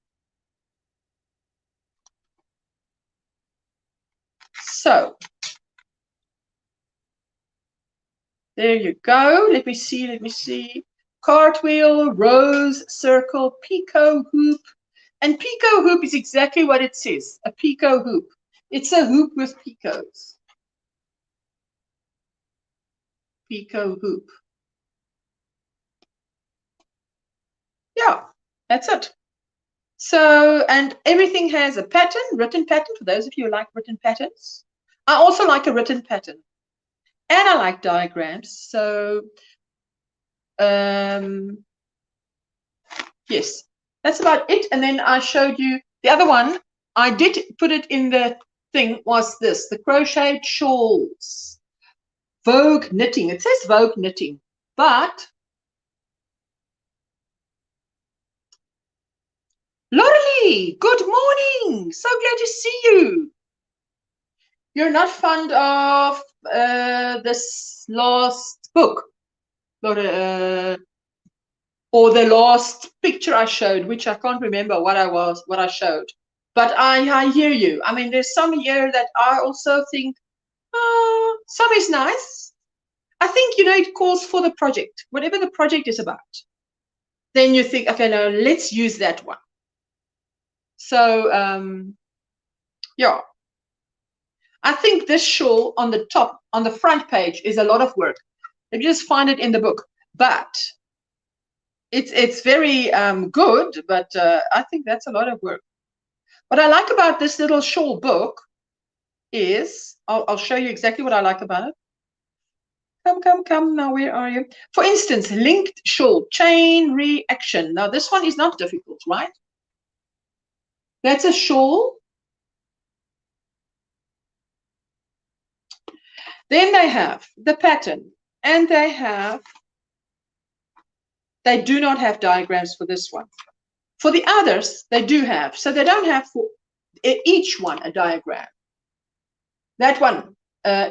So. There you go. Let me see. Cartwheel, rose, circle, picot hoop. And picot hoop is exactly what it says, a picot hoop. It's a hoop with picots. Picot hoop. Yeah, that's it. So, and everything has a pattern, written pattern, for those of you who like written patterns. I also like a written pattern. And I like diagrams. So, yes, that's about it. And then I showed you the other one. I did put it in the thing, was this, the Crochet Shawls. Vogue knitting. It says Vogue knitting, but Laurelie, good morning. So glad to see you. You're not fond of this last book, or the last picture I showed, which I can't remember what I showed. But I hear you. I mean, there's some here that I also think, some is nice. I think, you know, it calls for the project, whatever the project is about. Then you think, okay, now let's use that one. So, yeah. I think this shawl on the top, on the front page, is a lot of work. You just find it in the book. But it's very good, but I think that's a lot of work. What I like about this little shawl book is, I'll show you exactly what I like about it. Come, now where are you? For instance, linked shawl, chain reaction. Now this one is not difficult, right? That's a shawl. Then they have the pattern, and they do not have diagrams for this one. For the others, they do have. So they don't have for each one a diagram. That one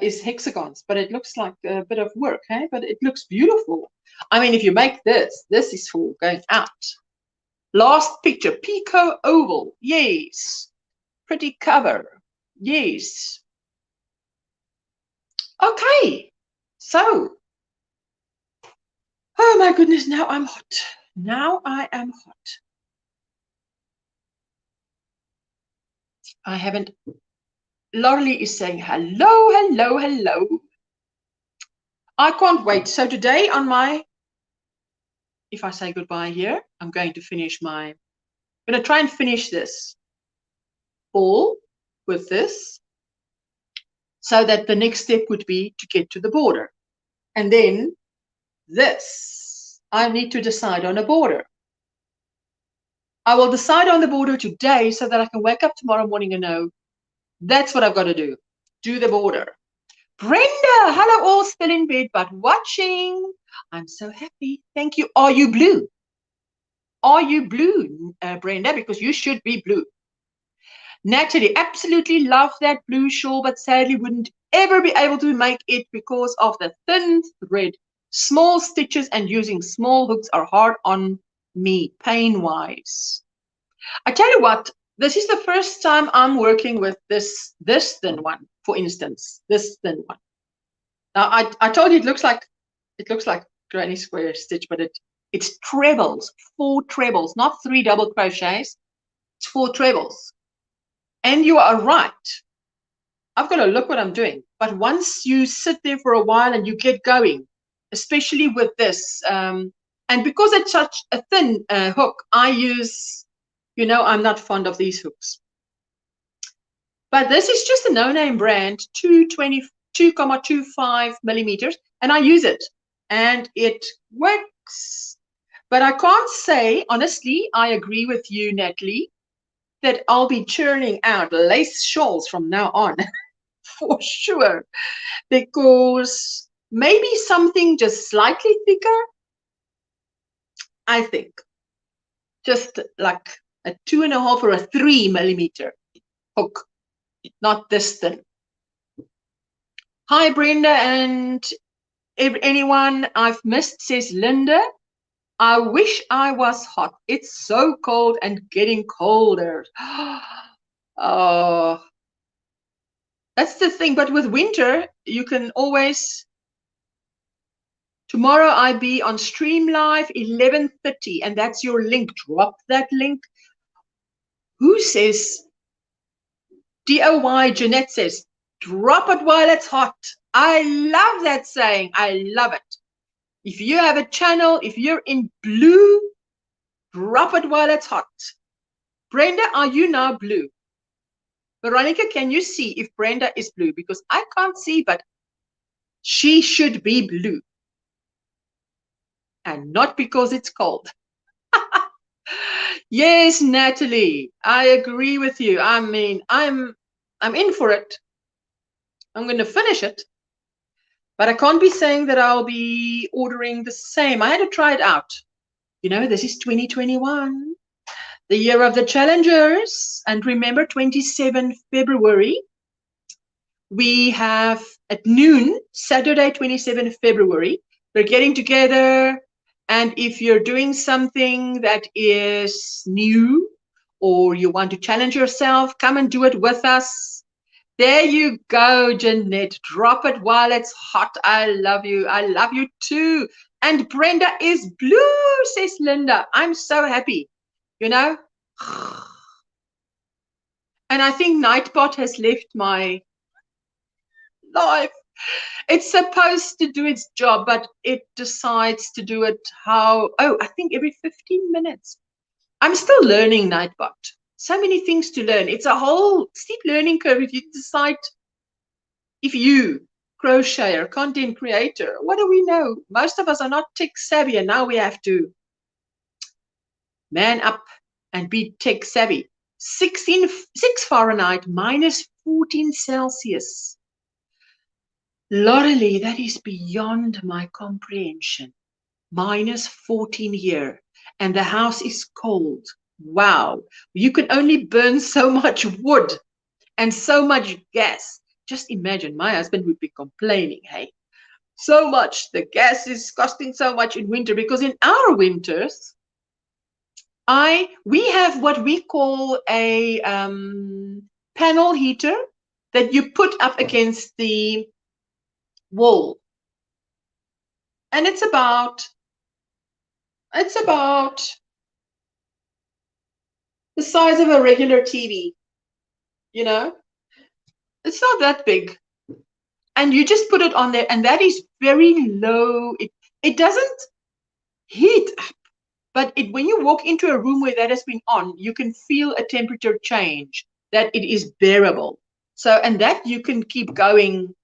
is hexagons, but it looks like a bit of work, hey? But it looks beautiful. I mean, if you make this is for going out. Last picture, Picot oval, yes. Pretty cover, yes. Okay, so, oh my goodness, now I'm hot. Now I am hot. I haven't, Laurelie is saying hello. I can't wait. So today on my, if I say goodbye here, I'm going to try and finish this all with this, so that the next step would be to get to the border. And then this, I need to decide on a border. I will decide on the border today so that I can wake up tomorrow morning and know that's what I've got to do. Do the border. Brenda, hello all, still in bed but watching. I'm so happy. Thank you. Are you blue? Are you blue, Brenda? Because you should be blue. Natalie, absolutely love that blue shawl, but sadly wouldn't ever be able to make it because of the thin thread. Small stitches and using small hooks are hard on me, pain-wise. I tell you what, this is the first time I'm working with this thin one, for instance, this thin one. Now, I told you it looks like granny square stitch, but it's trebles, 4 trebles, not 3 double crochets. It's 4 trebles. And you are right. I've got to look what I'm doing. But once you sit there for a while and you get going, especially with this, and because it's such a thin hook, I use, you know, I'm not fond of these hooks. But this is just a no-name brand, 2.25 millimeters, and I use it, and it works. But I can't say, honestly, I agree with you, Natalie, that I'll be churning out lace shawls from now on, for sure, because maybe something just slightly thicker, I think, just like a 2.5 or a 3 millimeter hook, not this thin. Hi, Brenda, and anyone I've missed, says Linda. I wish I was hot. It's so cold and getting colder. Oh, that's the thing. But with winter, you can always. Tomorrow I be on Stream Live 11:30, and that's your link. Drop that link. Who says? DOY Jeanette says, drop it while it's hot. I love that saying. I love it. If you have a channel, if you're in blue, drop it while it's hot. Brenda, are you now blue? Veronica, can you see if Brenda is blue? Because I can't see, but she should be blue. And not because it's cold. Yes, Natalie, I agree with you. I mean, I'm in for it. I'm going to finish it. But I can't be saying that I'll be ordering the same. I had to try it out. You know, this is 2021, the year of the challengers. And remember, 27 February, we have at noon, Saturday, 27 February, we're getting together. And if you're doing something that is new or you want to challenge yourself, come and do it with us. There you go, Jeanette. Drop it while it's hot. I love you. I love you too. And Brenda is blue, says Linda. I'm so happy, you know. And I think Nightbot has left my life. It's supposed to do its job, but it decides to do it how, I think every 15 minutes. I'm still learning Nightbot. So many things to learn. It's a whole steep learning curve if you decide, if you, crocheter, content creator, what do we know? Most of us are not tech savvy, and now we have to man up and be tech savvy. 6 Fahrenheit, minus 14 Celsius. Lorelei, that is beyond my comprehension. Minus 14 here, and the house is cold. Wow, you can only burn so much wood and so much gas. Just imagine, my husband would be complaining, hey, so much, the gas is costing so much in winter, because in our winters, we have what we call a panel heater that you put up against the wall. And it's about the size of a regular TV, you know. It's not that big. And you just put it on there, and that is very low. It doesn't heat up, but when you walk into a room where that has been on, you can feel a temperature change, that it is bearable. So, and that you can keep going.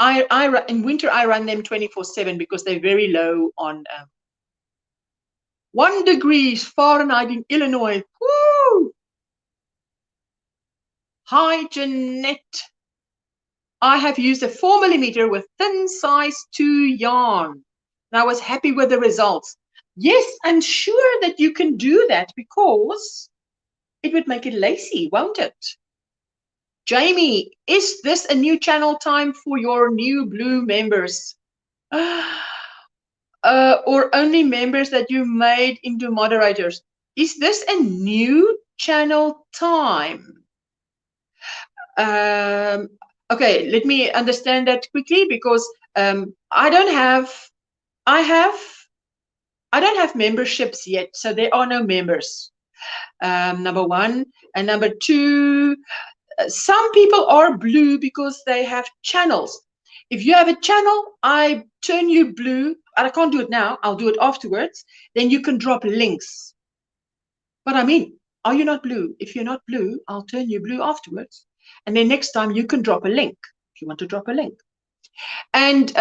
In winter, I run them 24/7 because they're very low on 1 degree Fahrenheit in Illinois. Woo! Hi, Jeanette. I have used a 4 millimeter with thin size 2 yarn. And I was happy with the results. Yes, I'm sure that you can do that, because it would make it lacy, won't it? Jamie, is this a new channel time for your new blue members? Or only members that you made into moderators? Is this a new channel time? Okay, let me understand that quickly, because I I don't have memberships yet, so there are no members. Number one. And number two, some people are blue because they have channels. If you have a channel, I turn you blue. And I can't do it now. I'll do it afterwards. Then you can drop links. But I mean, are you not blue? If you're not blue, I'll turn you blue afterwards. And then next time you can drop a link if you want to drop a link. And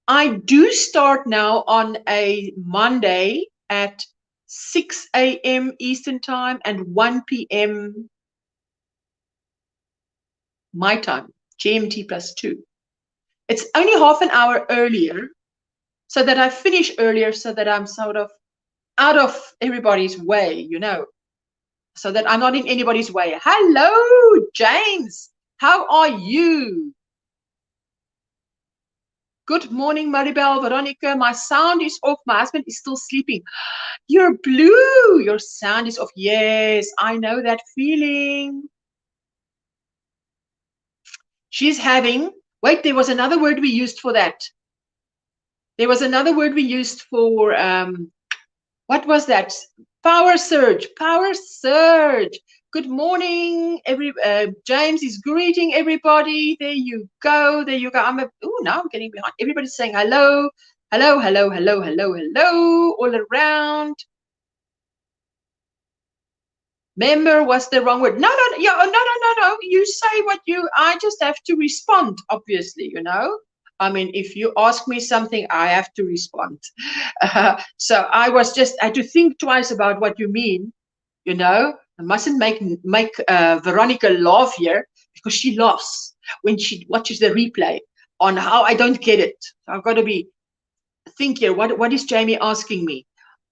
I do start now on a Monday at 6 a.m. Eastern time and 1 p.m. my time, GMT +2. It's only half an hour earlier so that I finish earlier so that I'm sort of out of everybody's way, you know, so that I'm not in anybody's way. Hello, James. How are you? Good morning, Maribel, Veronica. My sound is off. My husband is still sleeping. You're blue. Your sound is off. Yes, I know that feeling. She's having, wait, there was another word we used for that. There was another word we used for, what was that? Power surge, power surge. Good morning, James is greeting everybody. There you go, there you go. Now I'm getting behind. Everybody's saying hello, hello, hello, hello, hello, hello, all around. Member was the wrong word. No, no. You say what I just have to respond, obviously, you know. I mean, if you ask me something, I have to respond. So I had to think twice about what you mean, you know. I mustn't make Veronica laugh here because she laughs when she watches the replay on how I don't get it. So I've got to think here. What is Jamie asking me?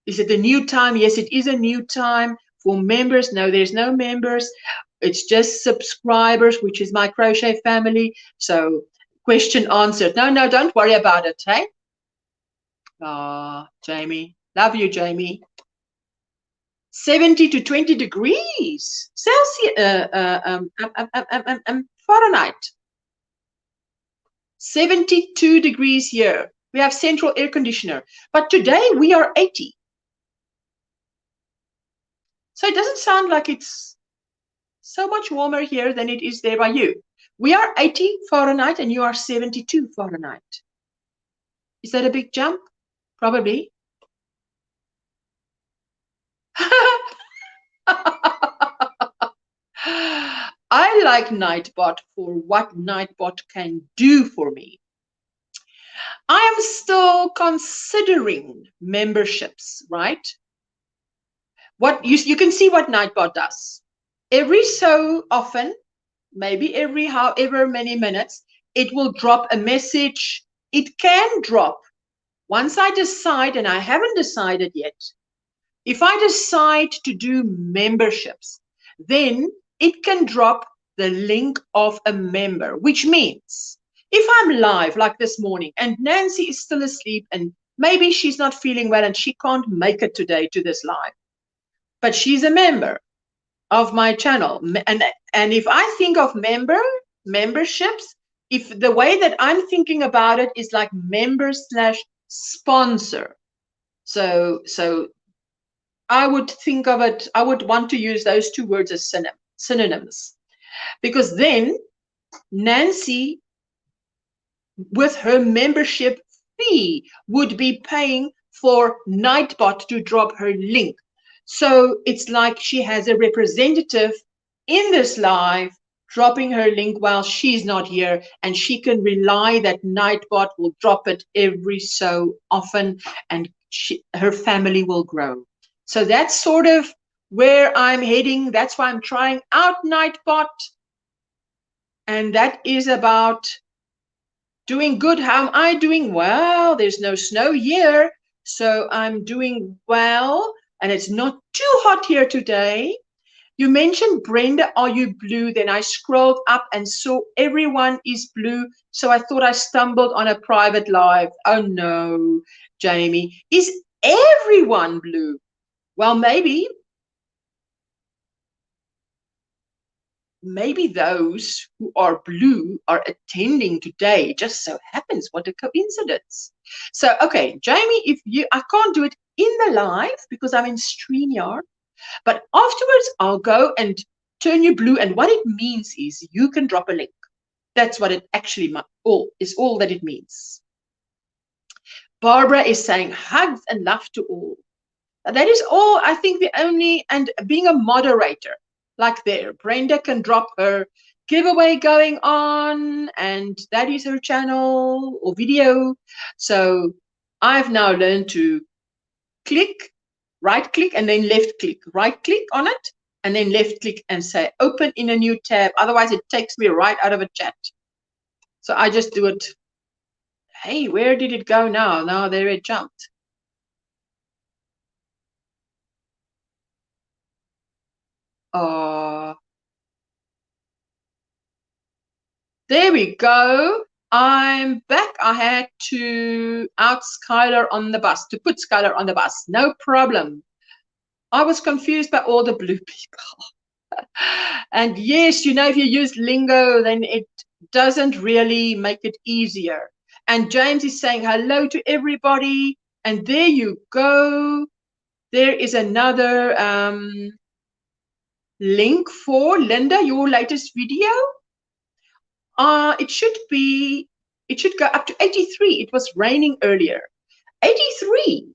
Is it a new time? Yes, it is a new time. For members, no, there's no members. It's just subscribers, which is my crochet family. So question answered. No, don't worry about it, hey? Jamie. Love you, Jamie. 70 to 20 degrees Celsius, Fahrenheit. 72 degrees here. We have central air conditioner. But today we are 80. So it doesn't sound like it's so much warmer here than it is there by you. We are 80 Fahrenheit and you are 72 Fahrenheit. Is that a big jump? Probably. I like Nightbot for what Nightbot can do for me. I am still considering memberships, right? What you can see what Nightbot does. Every so often, maybe every however many minutes, it will drop a message. It can drop. Once I decide, and I haven't decided yet, if I decide to do memberships, then it can drop the link of a member, which means if I'm live like this morning and Nancy is still asleep and maybe she's not feeling well and she can't make it today to this live, but she's a member of my channel. And if I think of memberships, if the way that I'm thinking about it is like member/sponsor. So I would think of it, I would want to use those two words as synonyms. Because then Nancy, with her membership fee, would be paying for Nightbot to drop her link. So it's like she has a representative in this live dropping her link while she's not here, and she can rely that Nightbot will drop it every so often, and her family will grow. So that's sort of where I'm heading. That's why I'm trying out Nightbot. And that is about doing good. How am I doing? Well, there's no snow here, so I'm doing well. And it's not too hot here today. You mentioned, Brenda, are you blue? Then I scrolled up and saw everyone is blue. So I thought I stumbled on a private live. Oh no, Jamie. Is everyone blue? Well, maybe maybe those who are blue are attending today. It just so happens, what a coincidence. So, okay, Jamie, I can't do it in the live because I'm in StreamYard, but afterwards I'll go and turn you blue. And what it means is you can drop a link. That's what it actually all that it means. Barbara is saying hugs and love to all. That is all. I think and being a moderator, like there, Brenda can drop her giveaway going on, and that is her channel or video. So I've now learned to right click, and then left click, right click on it, and then left click and say open in a new tab. Otherwise, it takes me right out of a chat. So I just do it. Hey, where did it go now? Now there it jumped. There we go. I'm back. I had to out Skylar on the bus, to put Skylar on the bus. No problem. I was confused by all the blue people. And yes, you know, if you use lingo, then it doesn't really make it easier. And James is saying hello to everybody. And there you go. There is another link for Linda, your latest video. It should go up to 83. It was raining earlier. 83.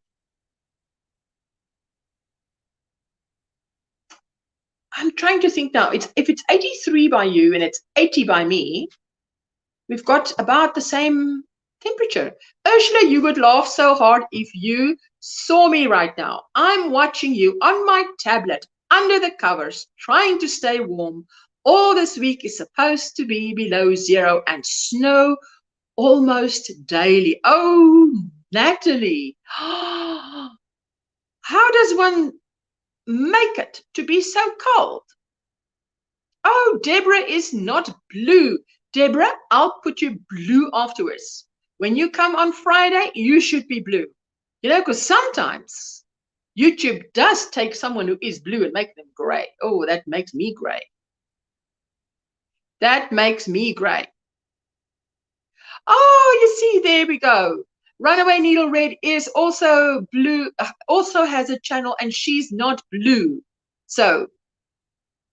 I'm trying to think now. If it's 83 by you and it's 80 by me, we've got about the same temperature. Ursula, you would laugh so hard if you saw me right now. I'm watching you on my tablet, under the covers, trying to stay warm. All this week is supposed to be below 0 and snow almost daily. Oh, Natalie, how does one make it to be so cold? Oh, Deborah is not blue. Deborah, I'll put you blue afterwards. When you come on Friday, you should be blue. You know, because sometimes YouTube does take someone who is blue and make them gray. Oh, that makes me gray. That makes me gray. Oh, you see, there we go. Runaway Needle Red is also blue, also has a channel, and she's not blue. So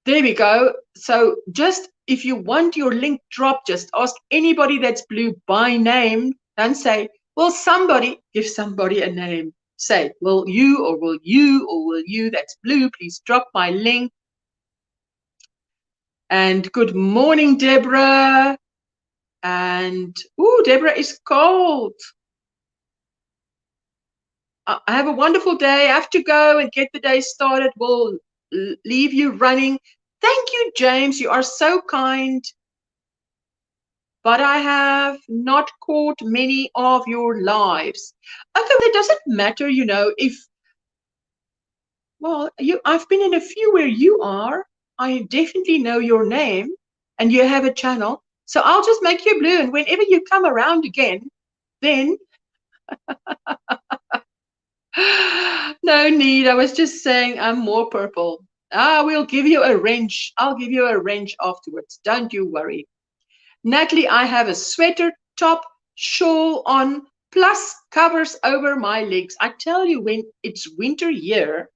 there we go. So just if you want your link dropped, just ask anybody that's blue by name. Don't say, well, somebody, give somebody a name. Say, will you that's blue, please drop my link. And good morning, Deborah. And, oh, Deborah is cold. I have a wonderful day. I have to go and get the day started. We'll leave you running. Thank you, James. You are so kind. But I have not caught many of your lives. Okay, it doesn't matter, you know, if, well, I've been in a few where you are. I definitely know your name and you have a channel. So I'll just make you blue. And whenever you come around again, then no need. I was just saying I'm more purple. We'll give you a wrench. I'll give you a wrench afterwards. Don't you worry. Natalie, I have a sweater, top, shawl on, plus covers over my legs. I tell you, when it's winter here,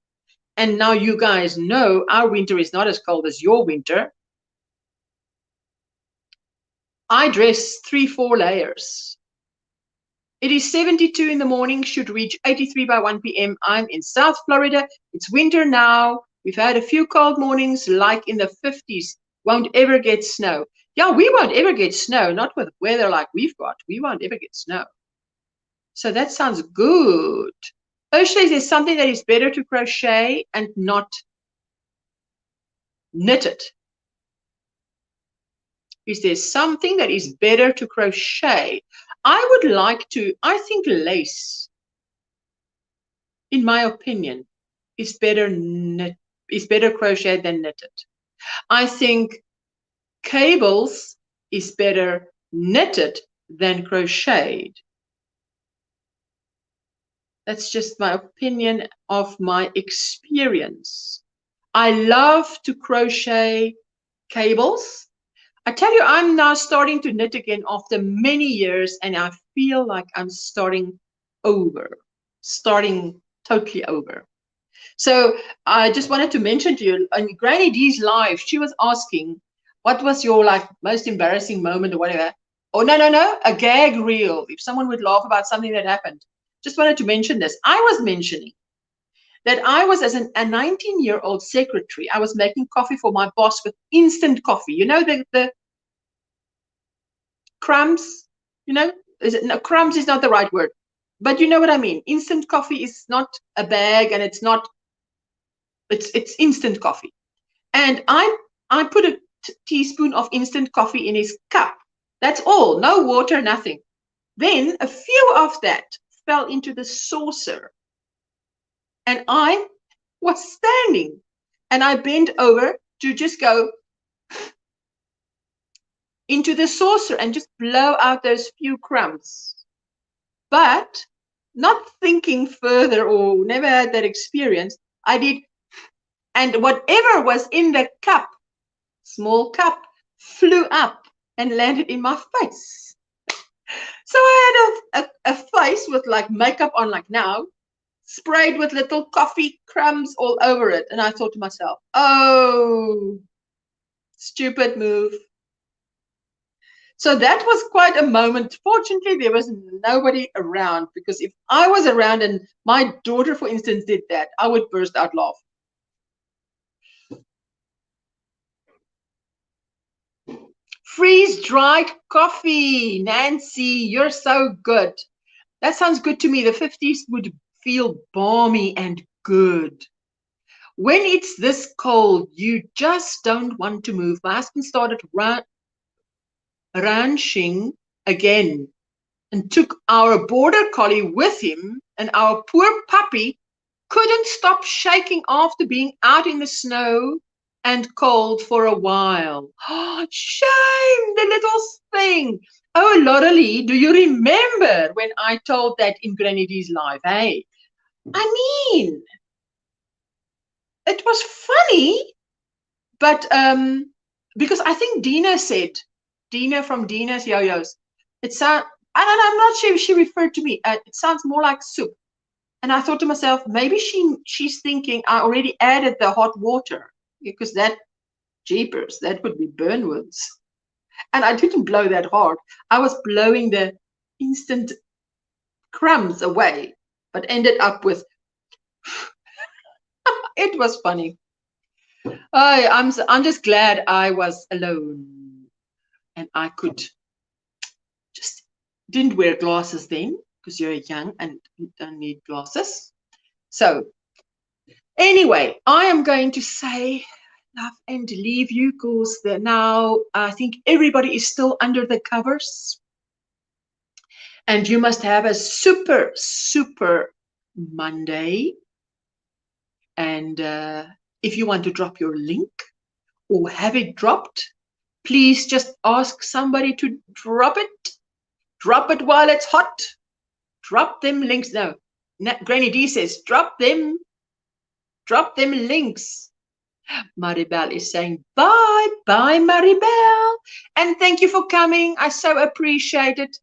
and now you guys know our winter is not as cold as your winter, I dress 3-4 layers. It is 72 in the morning, should reach 83 by 1 p.m. I'm in South Florida. It's winter now. We've had a few cold mornings, like in the 50s. Won't ever get snow. Yeah, we won't ever get snow, not with weather like we've got. We won't ever get snow. So that sounds good. Ursula, is there something that is better to crochet and not knit it? Is there something that is better to crochet? I would like to, I think lace, in my opinion, is better crocheted than knitted. I think cables is better knitted than crocheted. That's just my opinion of my experience. I love to crochet cables. I tell you, I'm now starting to knit again after many years, and I feel like I'm starting totally over. So I just wanted to mention to you, on Granny D's live, she was asking, what was your like most embarrassing moment or whatever? Oh, no, a gag reel. If someone would laugh about something that happened. Just wanted to mention this. I was mentioning that I was, as a 19-year-old secretary, I was making coffee for my boss with instant coffee. You know, the crumbs, you know, no, crumbs is not the right word, but you know what I mean. Instant coffee is not a bag, and it's instant coffee. And I put a teaspoon of instant coffee in his cup. That's all, no water, nothing. Then a few of that fell into the saucer. And I was standing, and I bent over to just go into the saucer and just blow out those few crumbs. But not thinking further, or never had that experience, I did. And whatever was in the cup, small cup, flew up and landed in my face. So I had a face with like makeup on, like now, sprayed with little coffee crumbs all over it. And I thought to myself, oh, stupid move. So that was quite a moment. Fortunately, there was nobody around, because if I was around and my daughter, for instance, did that, I would burst out laughing. Freeze-dried coffee. Nancy, you're so good. That sounds good to me. The 50s would feel balmy and good. When it's this cold, you just don't want to move. My husband started ranching again and took our border collie with him, and our poor puppy couldn't stop shaking after being out in the snow and cold for a while. Oh, shame, the little thing. Oh, Loralee, do you remember when I told that in Granny D's live? Hey, I mean, it was funny, but because I think Dina from Dina's Yo-Yos, it sounds, I'm not sure if she referred to me. It sounds more like soup. And I thought to myself, maybe she's thinking I already added the hot water, because that, jeepers, that would be burnworms. And I didn't blow that hard. I was blowing the instant crumbs away, but ended up with, it was funny. I'm just glad I was alone, and I could just didn't wear glasses then, because you're young and you don't need glasses. So anyway, I am going to say love and leave you, because now I think everybody is still under the covers, and you must have a super, super Monday. And if you want to drop your link or have it dropped, please just ask somebody to drop it. Drop it while it's hot. Drop them links. No, Granny D says, drop them links. Maribel is saying, bye, Maribel. And thank you for coming. I so appreciate it.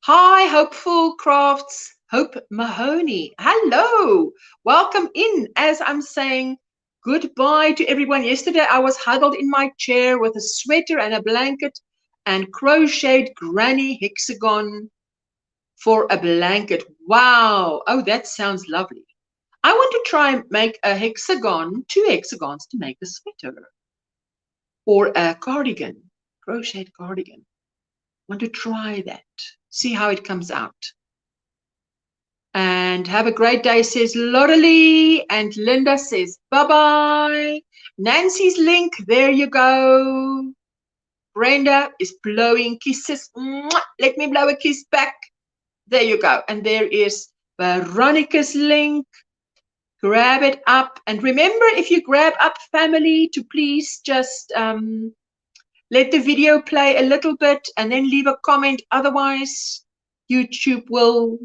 Hi, Hopeful Crafts. Hope Mahoney. Hello. Welcome in. As I'm saying goodbye to everyone. Yesterday, I was huddled in my chair with a sweater and a blanket and crocheted granny hexagon for a blanket. Wow. Oh, that sounds lovely. I want to try and make a hexagon, 2 hexagons to make a sweater or a cardigan, crocheted cardigan. I want to try that, see how it comes out. And have a great day, says Loralee. And Linda says, bye-bye. Nancy's link, there you go. Brenda is blowing kisses. Mwah! Let me blow a kiss back. There you go. And there is Veronica's link. Grab it up. And remember, if you grab up family, to please just let the video play a little bit and then leave a comment. Otherwise, YouTube will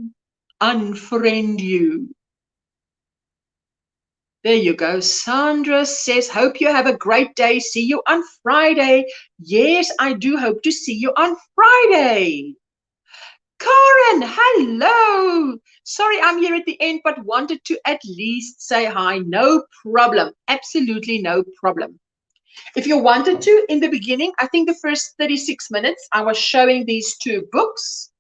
unfriend you. There you go. Sandra says, hope you have a great day. See you on Friday. Yes, I do hope to see you on Friday. Karen, hello. Sorry, I'm here at the end, but wanted to at least say hi. No problem. Absolutely no problem. If you wanted to, in the beginning, I think the first 36 minutes, I was showing these two books,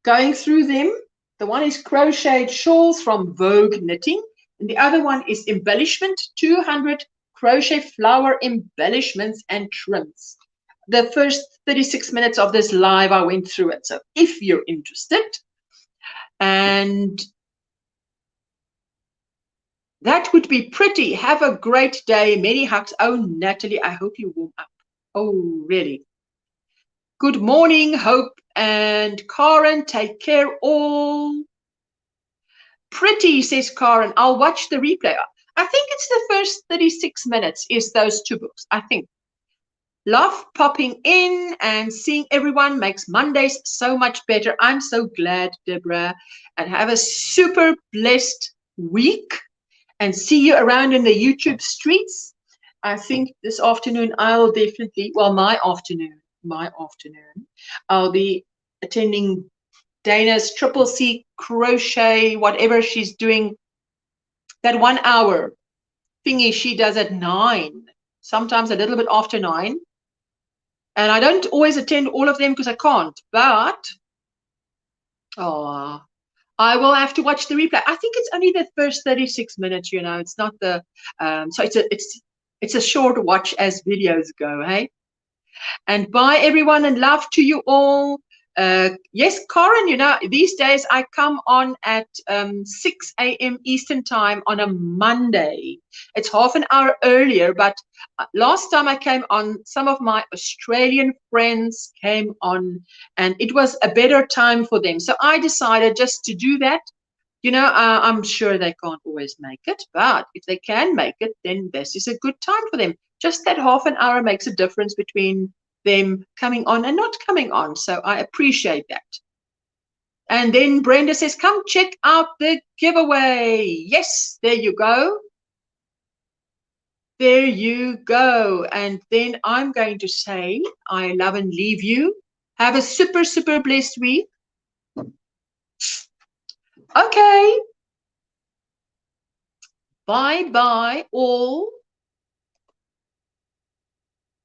going through them. The one is Crocheted Shawls from Vogue Knitting, and the other one is Embellishment, 200 crochet flower embellishments and trims. The first 36 minutes of this live, I went through it. So if you're interested, and that would be pretty. Have a great day. Many hugs. Oh, Natalie, I hope you warm up. Oh, really? Good morning, Hope and Karen. Take care all. Pretty, says Karen. I'll watch the replay. I think it's the first 36 minutes is those two books, I think. Love popping in and seeing everyone makes Mondays so much better. I'm so glad, Deborah. And have a super blessed week. And see you around in the YouTube streets. I think this afternoon I'll definitely, well, my afternoon, I'll be attending Dana's Triple C crochet, whatever she's doing, that 1 hour thingy she does at 9, sometimes a little bit after 9. And I don't always attend all of them because I can't, but I will have to watch the replay. I think it's only the first 36 minutes, you know, it's not the, so it's a short watch as videos go, hey? And bye, everyone, and love to you all. Yes, Karen, you know, these days I come on at 6 a.m. Eastern time on a Monday. It's half an hour earlier, but last time I came on, some of my Australian friends came on, and it was a better time for them. So I decided just to do that. You know, I'm sure they can't always make it, but if they can make it, then this is a good time for them. Just that half an hour makes a difference between them coming on and not coming on. So I appreciate that. And then Brenda says, come check out the giveaway. Yes, there you go. There you go. And then I'm going to say, I love and leave you. Have a super, super blessed week. Okay. Bye-bye all.